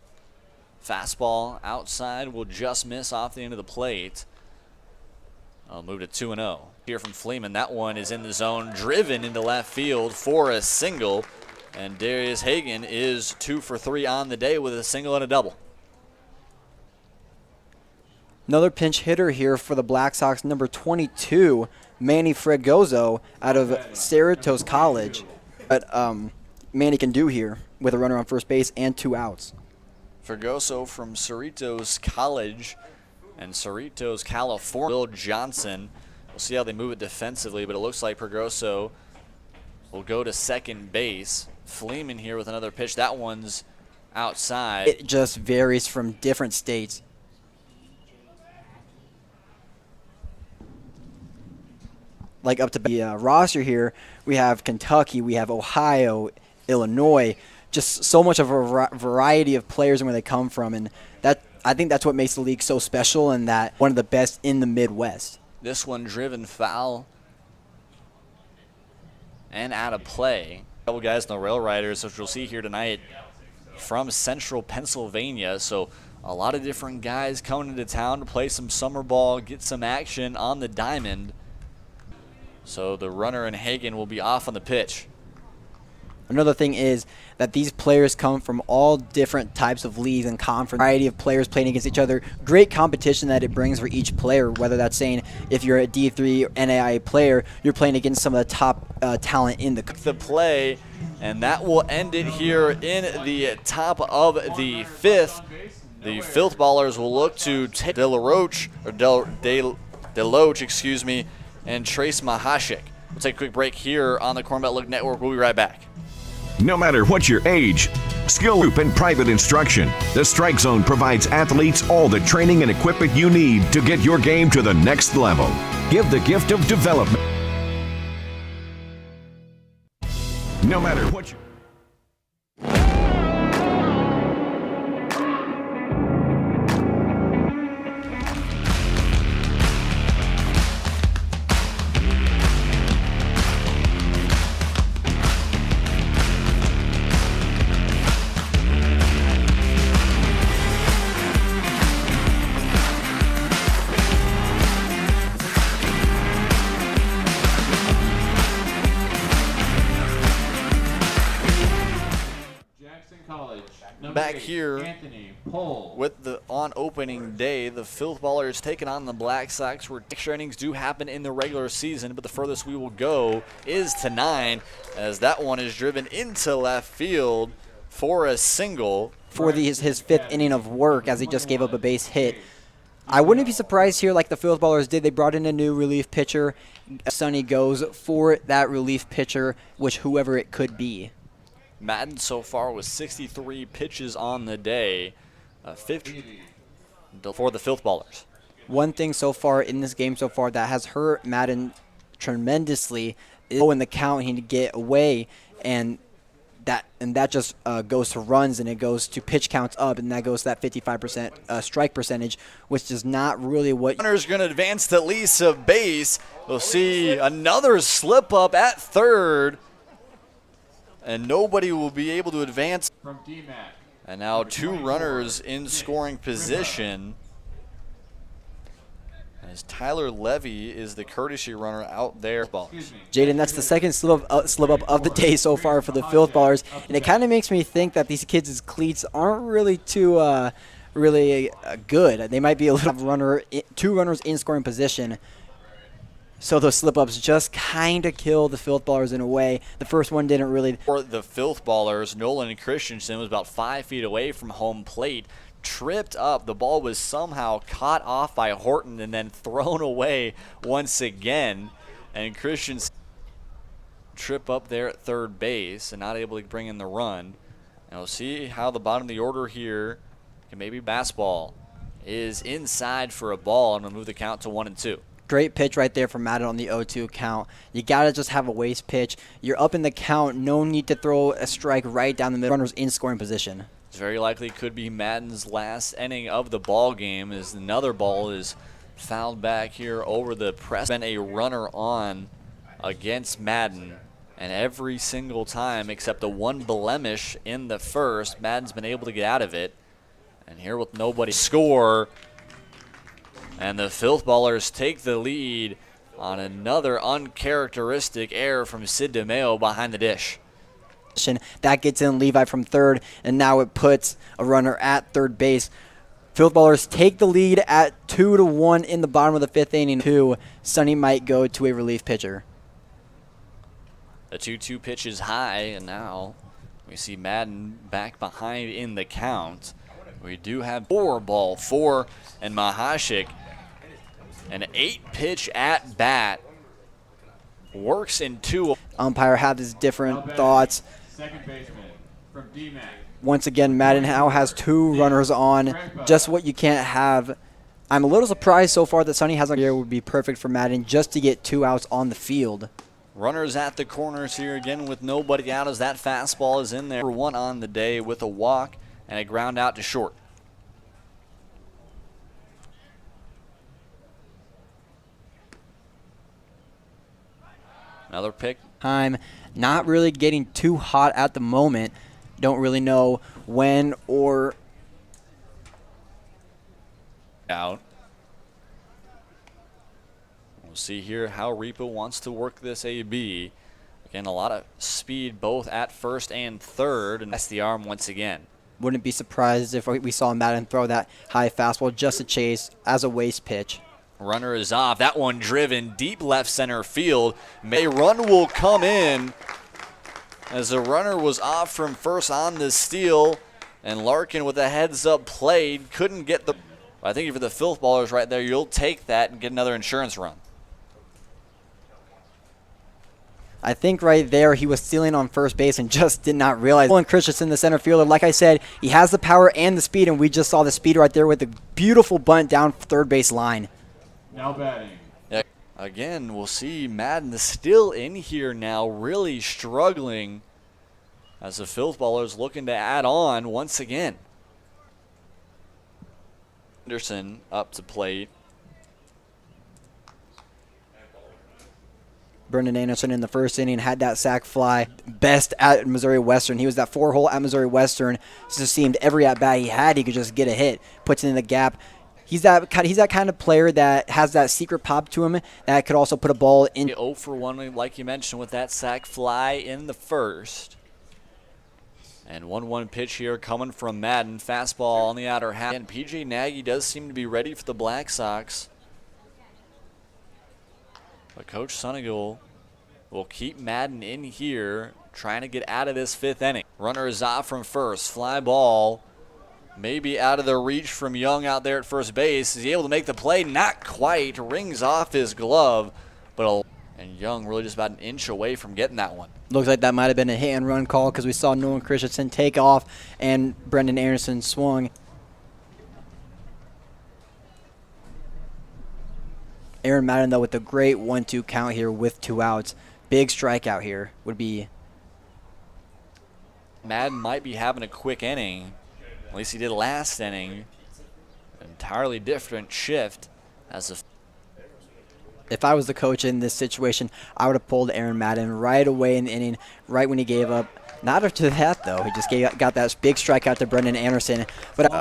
Fastball outside will just miss off the end of the plate. I'll move to 2-0. Here from Fleeman, that one is in the zone, driven into left field for a single. And Darius Hagan is 2 for 3 on the day with a single and a double. Another pinch hitter here for the Black Sox, number 22, Manny Fregoso out of Cerritos College. But Manny can do here with a runner on first base and 2 outs. Fregoso from Cerritos College and Cerritos, California. Will Johnson. We'll see how they move it defensively, but it looks like Fregoso will go to second base. Fleeman here with another pitch. That one's outside. It just varies from different states. Like up to the roster here, we have Kentucky, we have Ohio, Illinois, just so much of a variety of players and where they come from. And that, I think that's what makes the league so special and that one of the best in the Midwest. This one driven foul and out of play. A couple guys in the Rail Riders, which we'll see here tonight, from central Pennsylvania. So a lot of different guys coming into town to play some summer ball, get some action on the diamond. So the runner and Hagan will be off on the pitch. Another thing is that these players come from all different types of leagues and conference. Variety of players playing against each other. Great competition that it brings for each player, whether that's saying if you're a D3 NAIA player, you're playing against some of the top talent in the play, and that will end it here in the top of the 5th. The Filthballers will look to Deloach, excuse me, and Trace Mahashik. We'll take a quick break here on the Corn Belt Look Network. We'll be right back. No matter what your age, skill group, and private instruction, the Strike Zone provides athletes all the training and equipment you need to get your game to the next level. Give the gift of development. No matter what you... Back here with the on opening day, the Filthballers taking on the Black Sox, where extra innings do happen in the regular season, but the furthest we will go is to 9, as that one is driven into left field for a single. For his 5th inning of work, as he just gave up a base hit. I wouldn't be surprised here like the Filthballers did. They brought in a new relief pitcher. Sonny goes for that relief pitcher, which whoever it could be. Madden so far with 63 pitches on the day, 50 for the Filthballers. One thing so far in this game so far that has hurt Madden tremendously is in the count he to get away, and that just goes to runs, and it goes to pitch counts up, and that goes to that 55% strike percentage, which is not really what. Runner's going to advance to Lisa base. We'll see another slip up at third. And nobody will be able to advance. And now 2 runners in scoring position, as Tyler Levy is the courtesy runner out there. Jaden, that's the second slip up of the day so far for the Filthballers, and it kind of makes me think that these kids' cleats aren't really too good. They might be a little 2 runners in scoring position. So those slip-ups just kind of kill the Filthballers in a way. The first one didn't really. For the Filthballers, Nolan Christensen was about 5 feet away from home plate, tripped up. The ball was somehow caught off by Horton and then thrown away once again. And Christensen trip up there at third base and not able to bring in the run. And we'll see how the bottom of the order here Maybe basketball is inside for a ball, and we'll move the count to 1-2. Great pitch right there from Madden on the 0-2 count. You got to just have a waste pitch. You're up in the count. No need to throw a strike right down the middle. Runner's in scoring position. It's very likely could be Madden's last inning of the ball game, as another ball is fouled back here over the press. Been a runner on against Madden, and every single time except the one blemish in the first, Madden's been able to get out of it. And here with nobody score, and the Filthballers take the lead on another uncharacteristic error from Sid DeMeo behind the dish. That gets in Levi from third, and now it puts a runner at third base. Filthballers take the lead at 2-1 in the bottom of the fifth inning. Sonny might go to a relief pitcher. The 2-2 pitch is high, and now we see Madden back behind in the count. We do have 4-4, and Mahashik, an 8-pitch at bat, works in 2. Umpire had his different thoughts. Second baseman from D-Mac. Once again, Madden now has 2 runners on, just what you can't have. I'm a little surprised so far that Sonny hasn't here. Would be perfect for Madden just to get 2 outs on the field. Runners at the corners here again with nobody out as that fastball is in there. For 1 on the day with a walk and a ground out to short. Another pick. Time, not really getting too hot at the moment. Don't really know when or out. We'll see here how Repo wants to work this AB. Again, a lot of speed both at first and third, and that's the arm once again. Wouldn't be surprised if we saw Madden throw that high fastball just to chase as a waste pitch. Runner is off. That one driven deep left center field. A run will come in as the runner was off from first on the steal, and Larkin with a heads-up play couldn't get the. I think for the Filthballers right there, you'll take that and get another insurance run. I think right there he was stealing on first base and just did not realize. And Christensen, the center fielder, like I said, he has the power and the speed, and we just saw the speed right there with the beautiful bunt down third base line. Now batting. Again, we'll see Madden is still in here now, really struggling as the Filthballers looking to add on once again. Anderson up to plate. Brendan Anderson in the first inning had that sac fly. Best at Missouri Western. He was that 4-hole at Missouri Western. It just seemed every at-bat he had, he could just get a hit. Puts it in the gap. He's that kind of player that has that secret pop to him that could also put a ball in. 0 for 1, like you mentioned, with that sac fly in the first. And 1-1 pitch here coming from Madden. Fastball on the outer half. And PJ Nagy does seem to be ready for the Black Sox. But Coach Sunnigal will keep Madden in here, trying to get out of this 5th inning. Runner is off from first. Fly ball. Maybe out of the reach from Young out there at first base. Is he able to make the play? Not quite. Rings off his glove. And Young really just about an inch away from getting that one. Looks like that might have been a hit-and-run call because we saw Nolan Christensen take off and Brendan Anderson swung. Aaron Madden, though, with a great 1-2 count here with 2 outs. Big strikeout here would be. Madden might be having a quick inning. At least he did last inning. Entirely different shift as a. If I was the coach in this situation, I would have pulled Aaron Madden right away in the inning, right when he gave up. Not after that, though. He just got that big strikeout to Brendan Anderson. But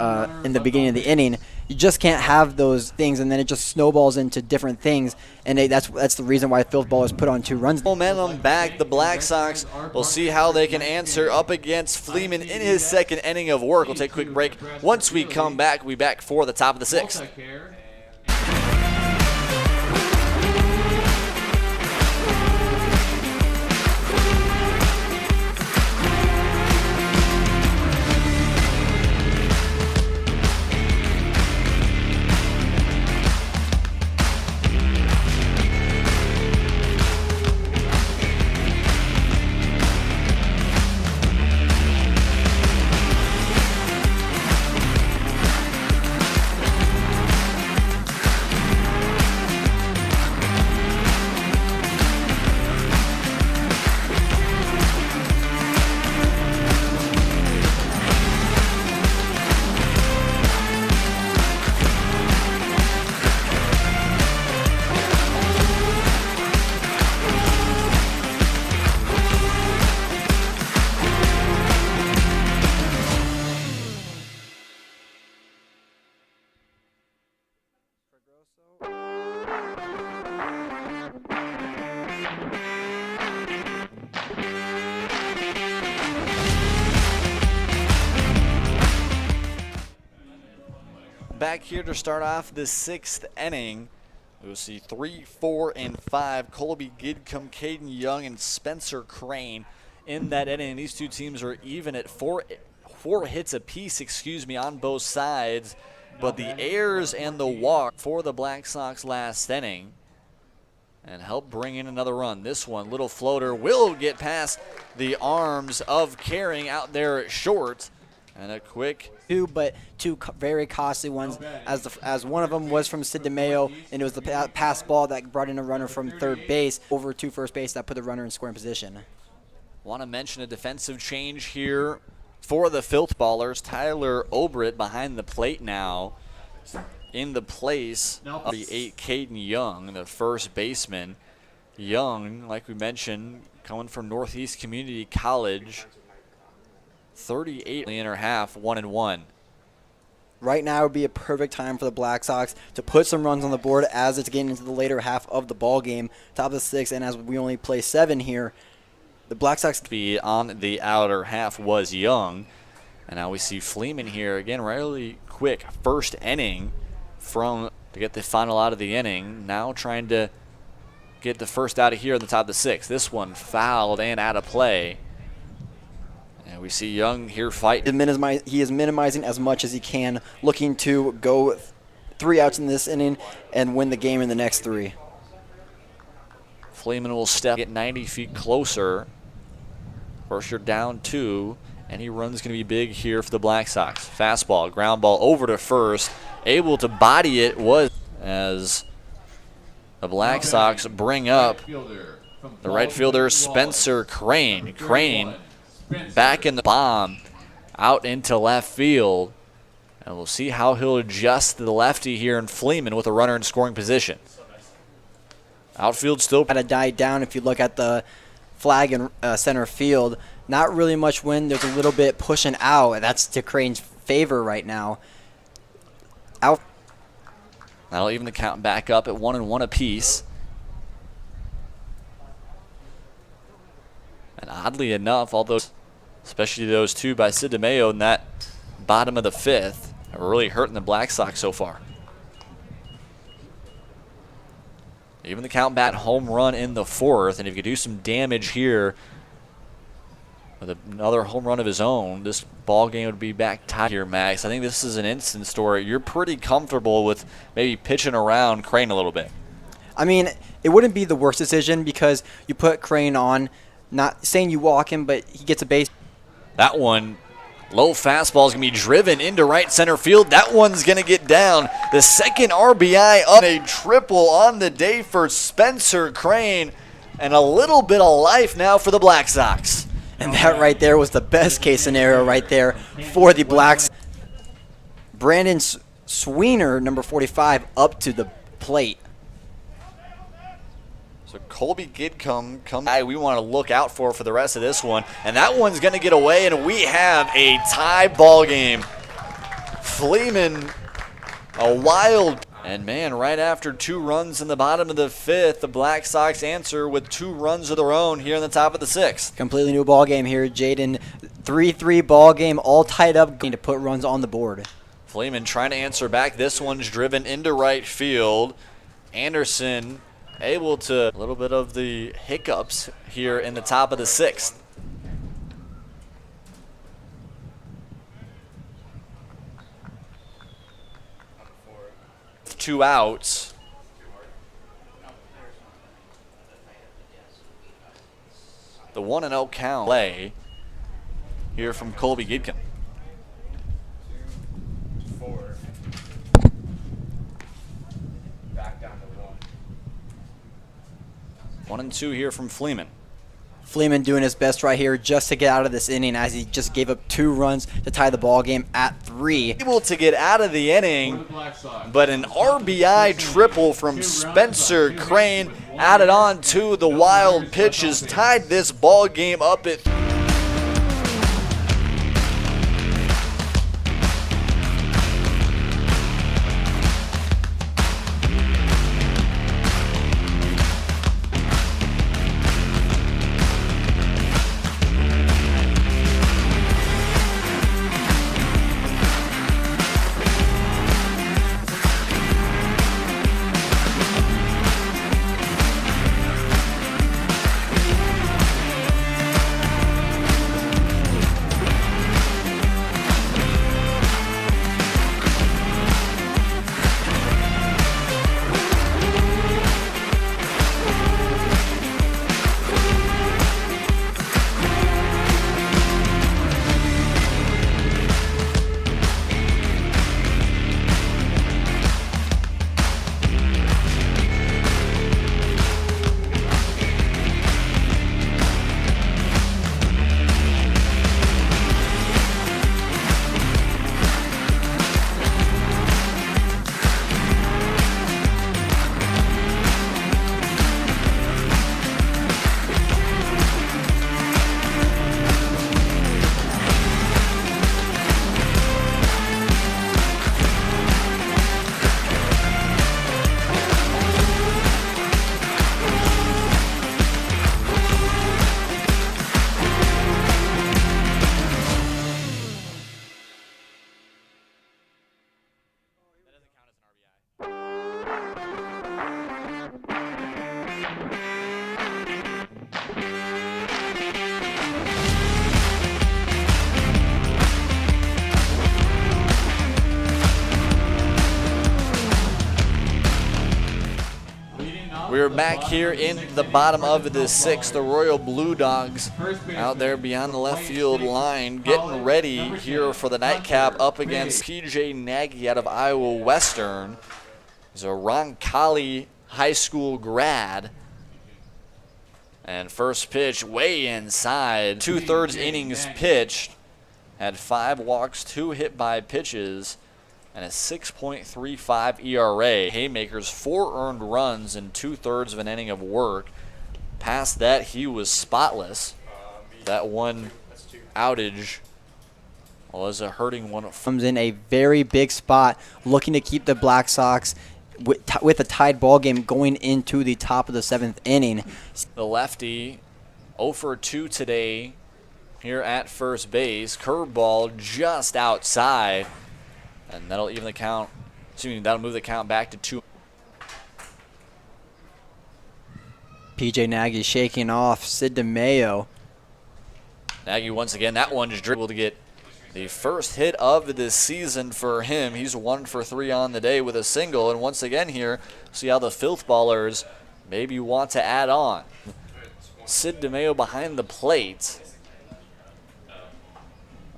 in the beginning of the inning, you just can't have those things, and then it just snowballs into different things. And that's the reason why Filthballers put on 2 runs. Momentum back. The Black Sox will see how they can answer up against Fleeman in his 2nd inning of work. We'll take a quick break. Once we come back, we'll be back for the top of the 6th. Back here to start off the 6th inning. We'll see 3, 4, and 5. Colby Gidcombe, Caden Young, and Spencer Crane in that inning. These two teams are even at four hits apiece, on both sides. But the errors and the walk for the Black Sox last inning and help bring in another run. This one, little floater, will get past the arms of Caring out there at short. And a quick but two very costly ones, as one of them was from Sid DeMayo, and it was the pass ball that brought in a runner from third base over to first base that put the runner in scoring position. Want to mention a defensive change here for the Filthballers. Tyler Obrit behind the plate now in the place of the 8 Caden Young, the first baseman. Young, like we mentioned, coming from Northeast Community College. 38 in the inner half, 1-1. Right now would be a perfect time for the Black Sox to put some runs on the board as it's getting into the later half of the ball game, top of the 6th, and as we only play 7 here, the Black Sox be on the outer half was Young, and now we see Fleeman here again. Really quick first inning to get the final out of the inning. Now trying to get the first out of here in the top of the 6th. This one fouled and out of play. And we see Young here fighting. He is minimizing as much as he can, looking to go 3 outs in this inning and win the game in the next 3. Fleeman will get 90 feet closer. First, you're down 2. Any run's going to be big here for the Black Sox. Fastball, ground ball over to first. Able to body it was as the Black Sox bring up the right fielder, Spencer Crane. Crane back in the bomb, out into left field. And we'll see how he'll adjust to the lefty here in Fleeman with a runner in scoring position. Outfield still kind of died down if you look at the flag in center field. Not really much wind. There's a little bit pushing out. That's to Crane's favor right now. That'll even the count back up at 1-1 apiece. And oddly enough, especially those 2 by Sid DeMayo in that bottom of the 5th, are really hurting the Black Sox so far. Even the count bat home run in the 4th, and if you could do some damage here with another home run of his own, this ball game would be back tied here, Max. I think this is an instance where you're pretty comfortable with maybe pitching around Crane a little bit. I mean, it wouldn't be the worst decision because you put Crane on, not saying you walk him, but he gets a base. That one, low fastball, is going to be driven into right center field. That one's going to get down. The second RBI on a triple on the day for Spencer Crane, and a little bit of life now for the Black Sox. And that right there was the best case scenario right there for the Blacks. Brandon Sweener, number 45, up to the plate. So Colby Gidcombe we want to look out for the rest of this one. And that one's going to get away, and we have a tie ball game. Fleeman, a wild. And man, right after 2 runs in the bottom of the 5th, the Black Sox answer with 2 runs of their own here in the top of the 6th. Completely new ball game here, Jaden. 3-3 ball game, all tied up, going to put runs on the board. Fleeman trying to answer back. This one's driven into right field. Anderson able to, a little bit of the hiccups here in the top of the 6th. Two outs. The 1-0 count play here from Colby Gidcombe. 4. Back down to 1. 1-2 here from Fleeman. Fleeman doing his best right here just to get out of this inning as he just gave up 2 runs to tie the ball game at 3. Able to get out of the inning, but an RBI triple from Spencer Crane added on to the wild pitches, tied this ball game up at We're back here in the bottom of the sixth. The Royal Blue Dogs out there beyond the left field line, getting ready here for the nightcap up against PJ Nagy out of Iowa Western. He's a Roncalli High School grad. And first pitch way inside. 2/3 innings pitched. Had 5 walks, 2 hit by pitches, and a 6.35 ERA. Haymakers 4 earned runs in 2/3 of an inning of work. Past that, he was spotless. That one outage was a hurting one. Comes in a very big spot, looking to keep the Black Sox with a tied ball game going into the top of the 7th inning. The lefty 0 for 2 today here at first base. Curveball just outside. And that'll even the count. That'll move the count back to 2. PJ Nagy shaking off Sid DeMayo. Nagy once again, that one just dribbled to get the first hit of the season for him. He's 1 for 3 on the day with a single. And once again here, see how the Filthballers maybe want to add on. Sid DeMayo behind the plate.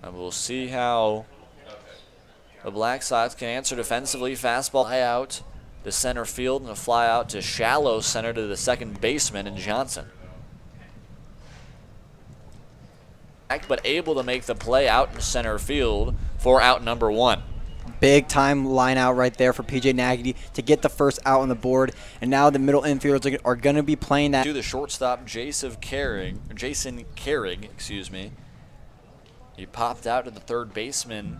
And we'll see how the Black Sox can answer defensively. Fastball high out to center field and a fly out to shallow center to the second baseman in Johnson. But able to make the play out in center field for out number 1. Big time line out right there for PJ Nagy to get the first out on the board. And now the middle infielders are going to be playing that. To the shortstop, Jason Carrig, excuse me. He popped out to the third baseman.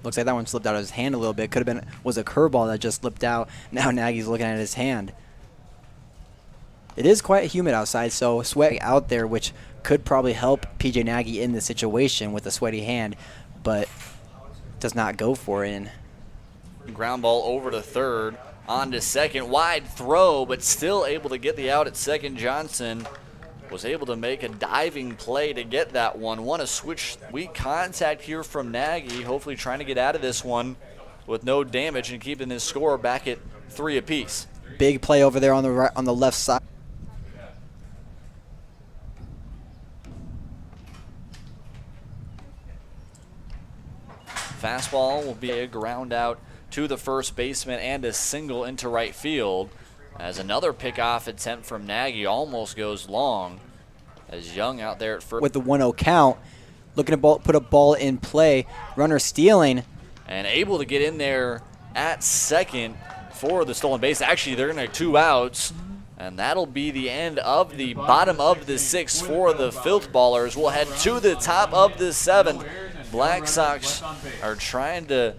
Looks like that one slipped out of his hand a little bit. Could have been was a curveball that just slipped out. Now Nagy's looking at his hand. It is quite humid outside, so sweat out there, which could probably help PJ Nagy in the situation with a sweaty hand, but does not go for it. Ground ball over to third, on to second, wide throw, but still able to get the out at second. Johnson was able to make a diving play to get that one. Want to switch weak contact here from Nagy, hopefully trying to get out of this one with no damage and keeping his score back at 3 apiece. Big play over there on the left side. Fastball will be a ground out to the first baseman and a single into right field. As another pickoff attempt from Nagy almost goes long. As Young out there at first. With the 1-0 count, looking to put a ball in play. Runner stealing. And able to get in there at second for the stolen base. Actually, they're going to have 2 outs. And that'll be the end of the bottom of the 6th for the Filthballers. We'll head to the top of the 7th. Black Sox are trying to...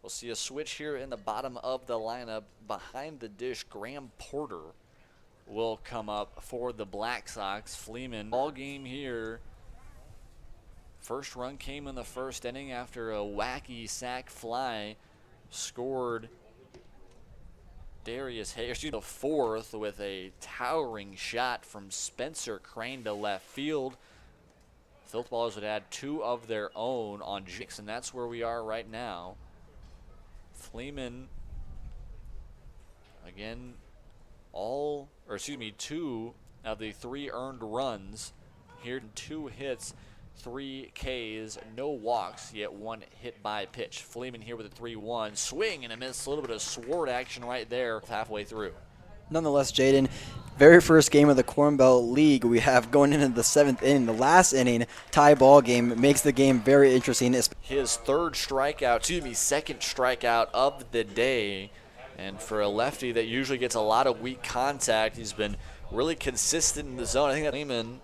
See a switch here in the bottom of the lineup. Behind the dish, Graham Porter will come up for the Black Sox. Fleeman all game here First run came in the first inning after a wacky sac fly. Scored Darius Hayes, the fourth, with a towering shot from Spencer Crane to left field. Filthballers would add 2 of their own on Jix, and that's where we are right now. Fleeman, again, 2 of the 3 earned runs. Here, 2 hits, 3 Ks, no walks, yet 1 hit by pitch. Fleeman here with a 3-1. Swing and a miss, a little bit of sword action right there halfway through. Nonetheless, Jaden, very first game of the Corn Belt League we have going into the 7th inning. The last inning, tie ball game, makes the game very interesting. His second strikeout of the day. And for a lefty that usually gets a lot of weak contact, he's been really consistent in the zone. I think that Lehman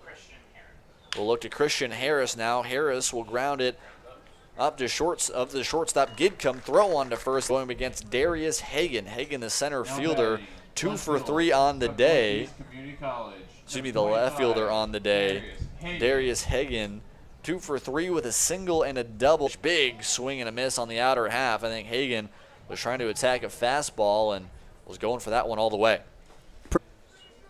will look to Christian Harris now. Harris will ground it up to the shortstop. Gidcombe throw on to first, going against Darius Hagan. Hagan, the center fielder, 2 for 3 on the day. The left fielder on the day. Darius Hagan, 2 for 3 with a single and a double. Big swing and a miss on the outer half. I think Hagan was trying to attack a fastball and was going for that one all the way.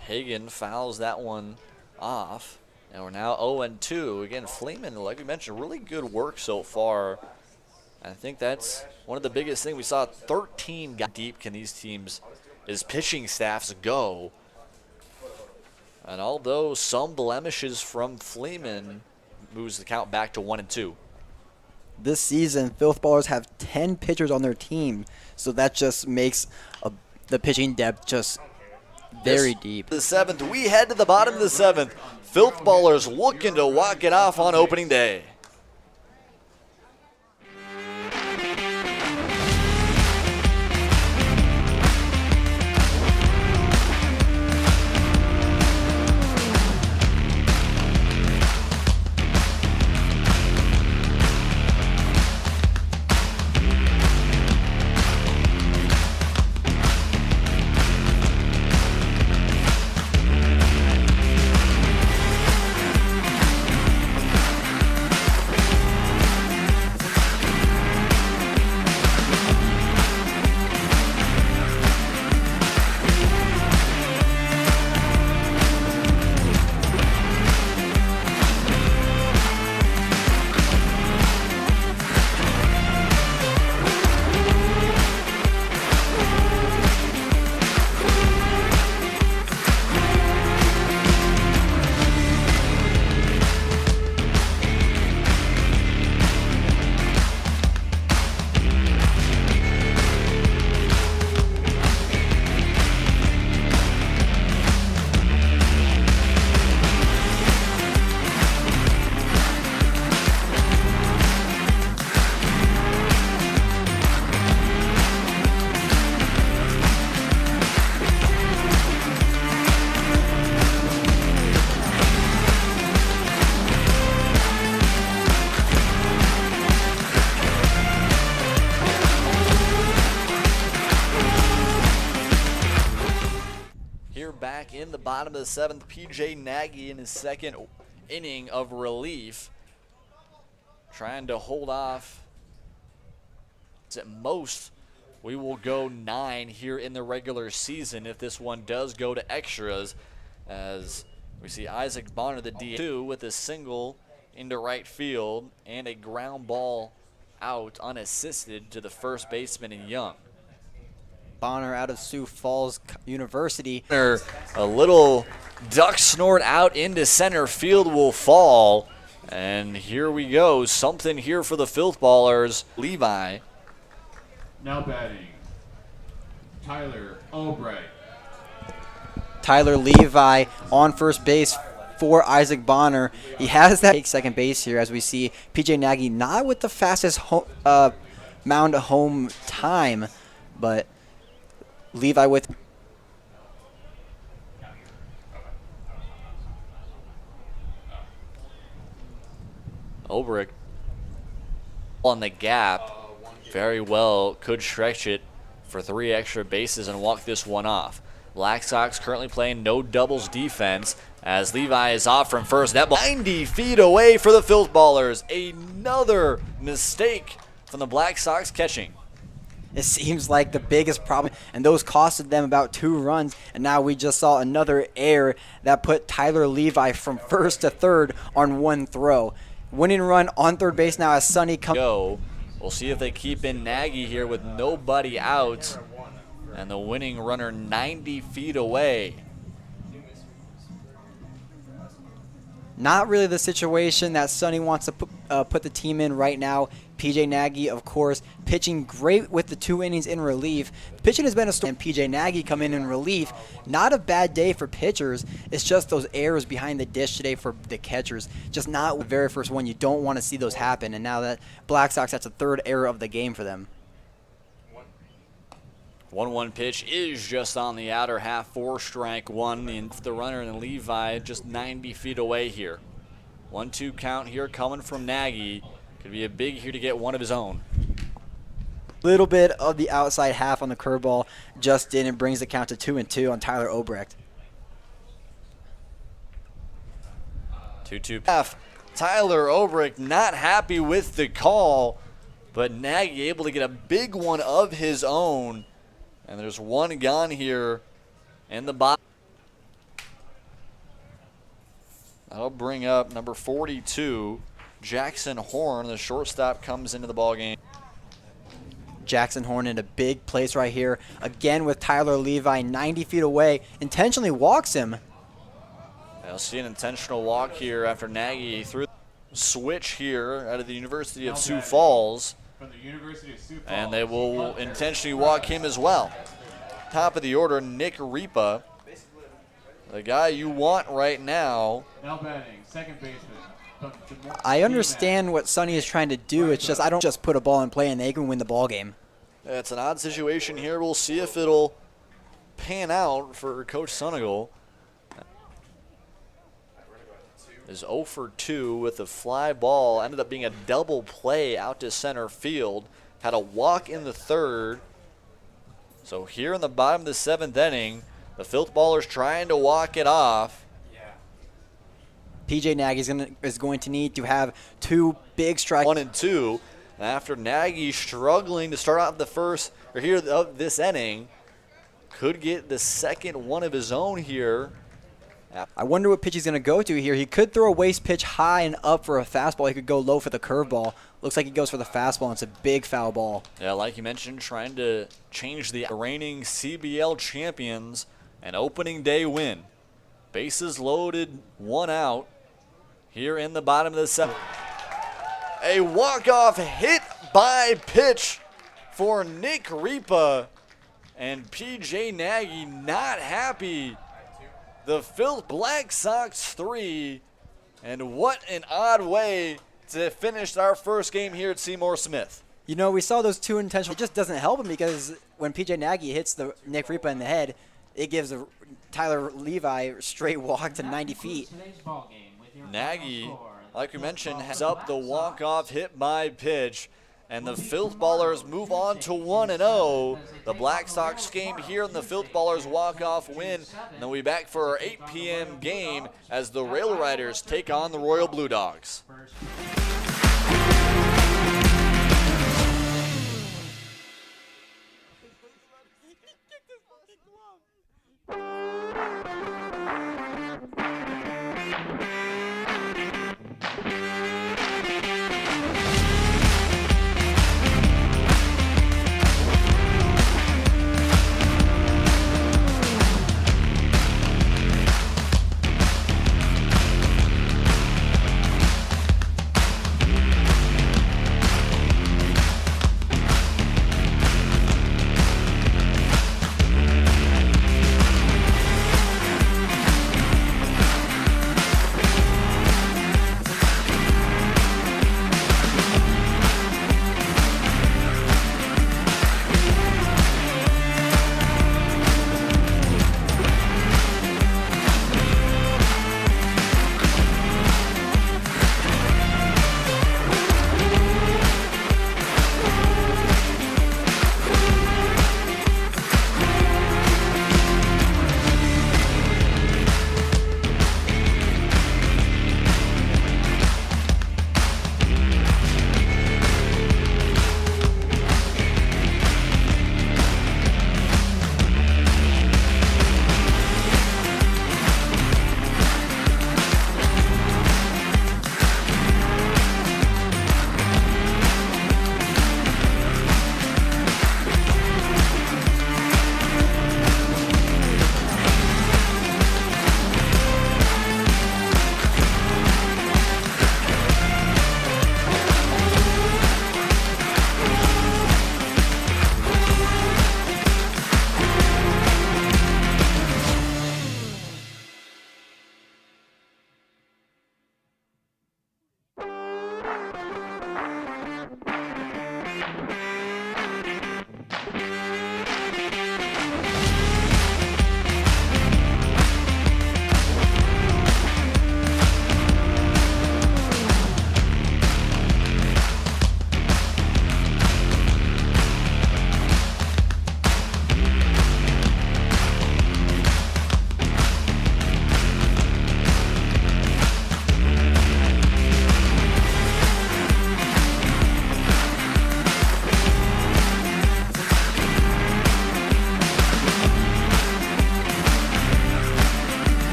Hagan fouls that one off. And we're now 0-2. Again, Fleeman, like we mentioned, really good work so far. I think that's one of the biggest things. We saw 13 deep can these teams, his pitching staffs go. And although some blemishes from Fleeman, moves the count back to 1-2. This season, Filthballers have 10 pitchers on their team, so that just makes the pitching depth just very deep. The 7th, we head to the bottom of the 7th. Filthballers looking to walk it off on opening day. Back in the bottom of the 7th, PJ Nagy in his 2nd inning of relief, trying to hold off. At most, we will go 9 here in the regular season if this one does go to extras, as we see Isaac Bonner, the D2, with a single into right field and a ground ball out unassisted to the first baseman in Young. Bonner out of Sioux Falls University. A little duck snort out into center field will fall. And here we go. Something here for the Filthballers. Levi. Now batting, Tyler Albright. Tyler Levi on first base for Isaac Bonner. He has that take second base here, as we see PJ Nagy not with the fastest mound home time, but Levi with Olbrich on the gap very well, could stretch it for 3 extra bases and walk this one off. Black Sox currently playing no doubles defense. as Levi is off from first. That ball 90 feet away for the Filthballers. Another mistake from the Black Sox catching. It seems like the biggest problem, and those costed them about 2 runs, and now we just saw another error that put Tyler Levi from first to third on 1 throw. Winning run on third base now as Sonny comes. We'll see if they keep in Nagy here with nobody out, and the winning runner 90 feet away. Not really the situation that Sonny wants to put the team in right now. PJ Nagy, of course, pitching great with the 2 innings in relief. Pitching has been a story, and PJ Nagy come in relief. Not a bad day for pitchers. It's just those errors behind the dish today for the catchers. Just not the very first one. You don't want to see those happen. And now that Black Sox, that's the 3rd error of the game for them. 1-1 pitch is just on the outer half for strike 1. The runner and Levi just 90 feet away here. 1-2 count here coming from Nagy. Could be a big here to get one of his own. Little bit of the outside half on the curveball just in and brings the count to 2-2 on Tyler Obrecht. 2-2 F. Tyler Obrecht not happy with the call, but Nagy able to get a big one of his own. And there's 1 gone here in the bottom. That'll bring up number 42, Jackson Horn. The shortstop comes into the ballgame. Jackson Horn in a big place right here. Again with Tyler Levi 90 feet away. Intentionally walks him. I'll see an intentional walk here after Nagy threw the switch here out of the University of Sioux Falls. From the University of Sioux Falls. And they will intentionally walk him as well. Top of the order, Nick Ripa. The guy you want right now. Now batting, second baseman. I understand what Sonny is trying to do. It's just I don't just put a ball in play and they can win the ball game. It's an odd situation here. We'll see if it'll pan out for Coach Sunigal. Is 0 for 2 with a fly ball. Ended up being a double play out to center field. Had a walk in the 3rd. So here in the bottom of the 7th inning, the Filthballers trying to walk it off. PJ Nagy is going to need to have 2 big strikes. 1 and 2. And after Nagy struggling to start out the first or here of this inning, could get the 2nd one of his own here. I wonder what pitch he's going to go to here. He could throw a waste pitch high and up for a fastball. He could go low for the curveball. Looks like he goes for the fastball, and it's a big foul ball. Yeah, like you mentioned, trying to change the reigning CBL champions an opening day win. Bases loaded, 1 out here in the bottom of the 7th. A walk-off hit by pitch for Nick Ripa, and PJ Nagy not happy. The Black Sox 3, and what an odd way to finish our first game here at Seymour Smith. You know, we saw those 2 intentional. It just doesn't help him because when PJ Nagy hits the Nick Ripa in the head, it gives Tyler Levi a straight walk to 90 feet. Nagy, like we mentioned, has up the walk-off hit by pitch, and the Filthballers move on to 1-0. The Black Sox game here in the Filthballers walk-off win. And then we'll be back for our 8 p.m. game as the Rail Riders take on the Royal Blue Dogs.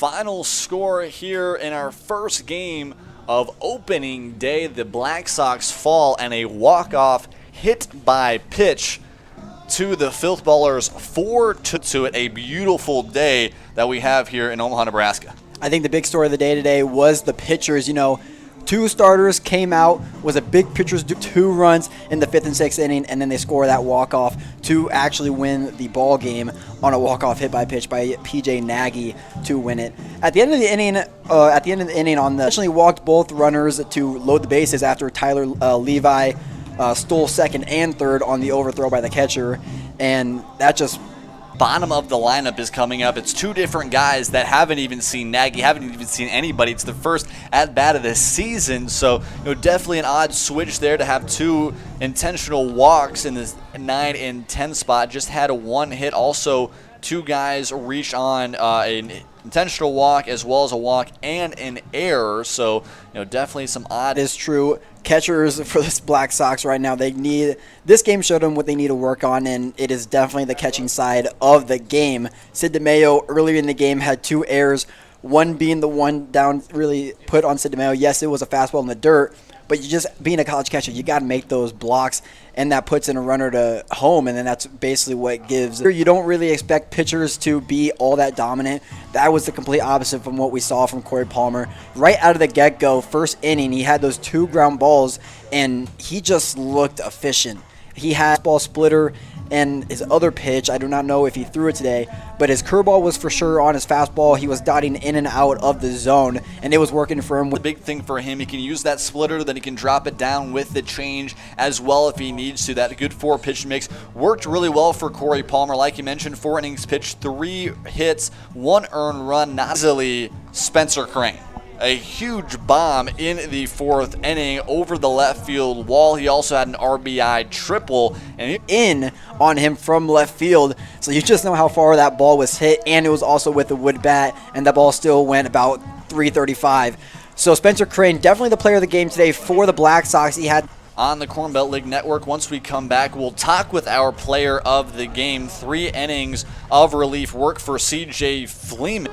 final score here in our first game of opening day. The Black Sox fall and a walk-off hit by pitch to the Filthballers 4-2. A beautiful day that we have here in Omaha, Nebraska. I think the big story of the day today was the pitchers. You know, 2 starters came out, was a big pitchers do 2 runs in the 5th and 6th inning, and then they score that walk-off to actually win the ball game on a walk-off hit by pitch by PJ Nagy to win it. At the end of the inning, actually walked both runners to load the bases after Tyler Levi stole second and third on the overthrow by the catcher, and that just bottom of the lineup is coming up. It's 2 different guys that haven't even seen Nagy, haven't even seen anybody. It's the first at-bat of the season, so definitely an odd switch there to have 2 intentional walks in this 9 and 10 spot. Just had a 1 hit. Also, 2 guys reach on an intentional walk as well as a walk and an error, so definitely some odd. It is true. Catchers for this Black Sox right now, this game showed them what they need to work on, and it is definitely the catching side of the game. Sid DeMayo earlier in the game had 2 errors, one being the one down really put on Sid DeMayo. Yes, it was a fastball in the dirt, but you just being a college catcher, you got to make those blocks, and that puts in a runner to home, and then that's basically what gives. You don't really expect pitchers to be all that dominant. That was the complete opposite from what we saw from Corey Palmer. Right out of the get-go, first inning, he had those 2 ground balls, and he just looked efficient. He had a ball splitter and his other pitch, I do not know if he threw it today, but his curveball was for sure on his fastball. He was dotting in and out of the zone, and it was working for him. The big thing for him, he can use that splitter, then he can drop it down with the change as well if he needs to. That good 4-pitch mix worked really well for Corey Palmer. Like you mentioned, 4 innings pitched, 3 hits, 1 earned run. Not easily Spencer Crane. A huge bomb in the 4th inning over the left field wall. He also had an RBI triple and in on him from left field. So you just know how far that ball was hit, and it was also with a wood bat, and that ball still went about 335. So Spencer Crane, definitely the player of the game today for the Black Sox. He had on the Corn Belt League Network. Once we come back, we'll talk with our player of the game. 3 innings of relief work for CJ Fleeman.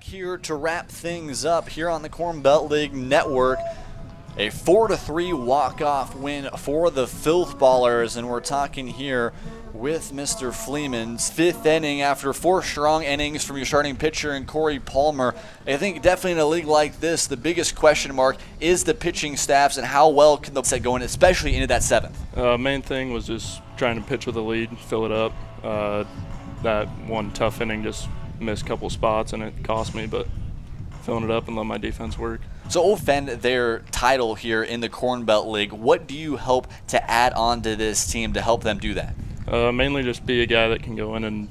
Here to wrap things up here on the Corn Belt League Network. A 4-3 walk-off win for the Filthballers, and we're talking here with Mr. Fleeman's 5th inning after 4 strong innings from your starting pitcher and Corey Palmer. I think definitely in a league like this, the biggest question mark is the pitching staffs and how well can the set go in, especially into that 7th. Main thing was just trying to pitch with a lead, fill it up. That one tough inning just missed a couple spots and it cost me, but filling it up and let my defense work. So defend their title here in the Corn Belt League. What do you hope to add on to this team to help them do that? Mainly just be a guy that can go in and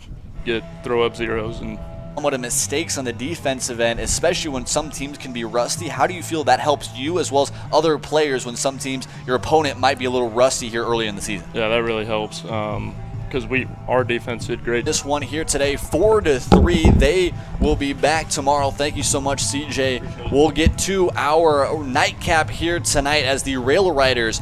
throw up zeros. And somewhat of mistakes on the defensive end, especially when some teams can be rusty. How do you feel that helps you as well as other players when some teams, your opponent might be a little rusty here early in the season? Yeah, that really helps. Because our defense did great. This one here today, 4-3. They will be back tomorrow. Thank you so much, CJ. We'll get to our nightcap here tonight as the Rail Riders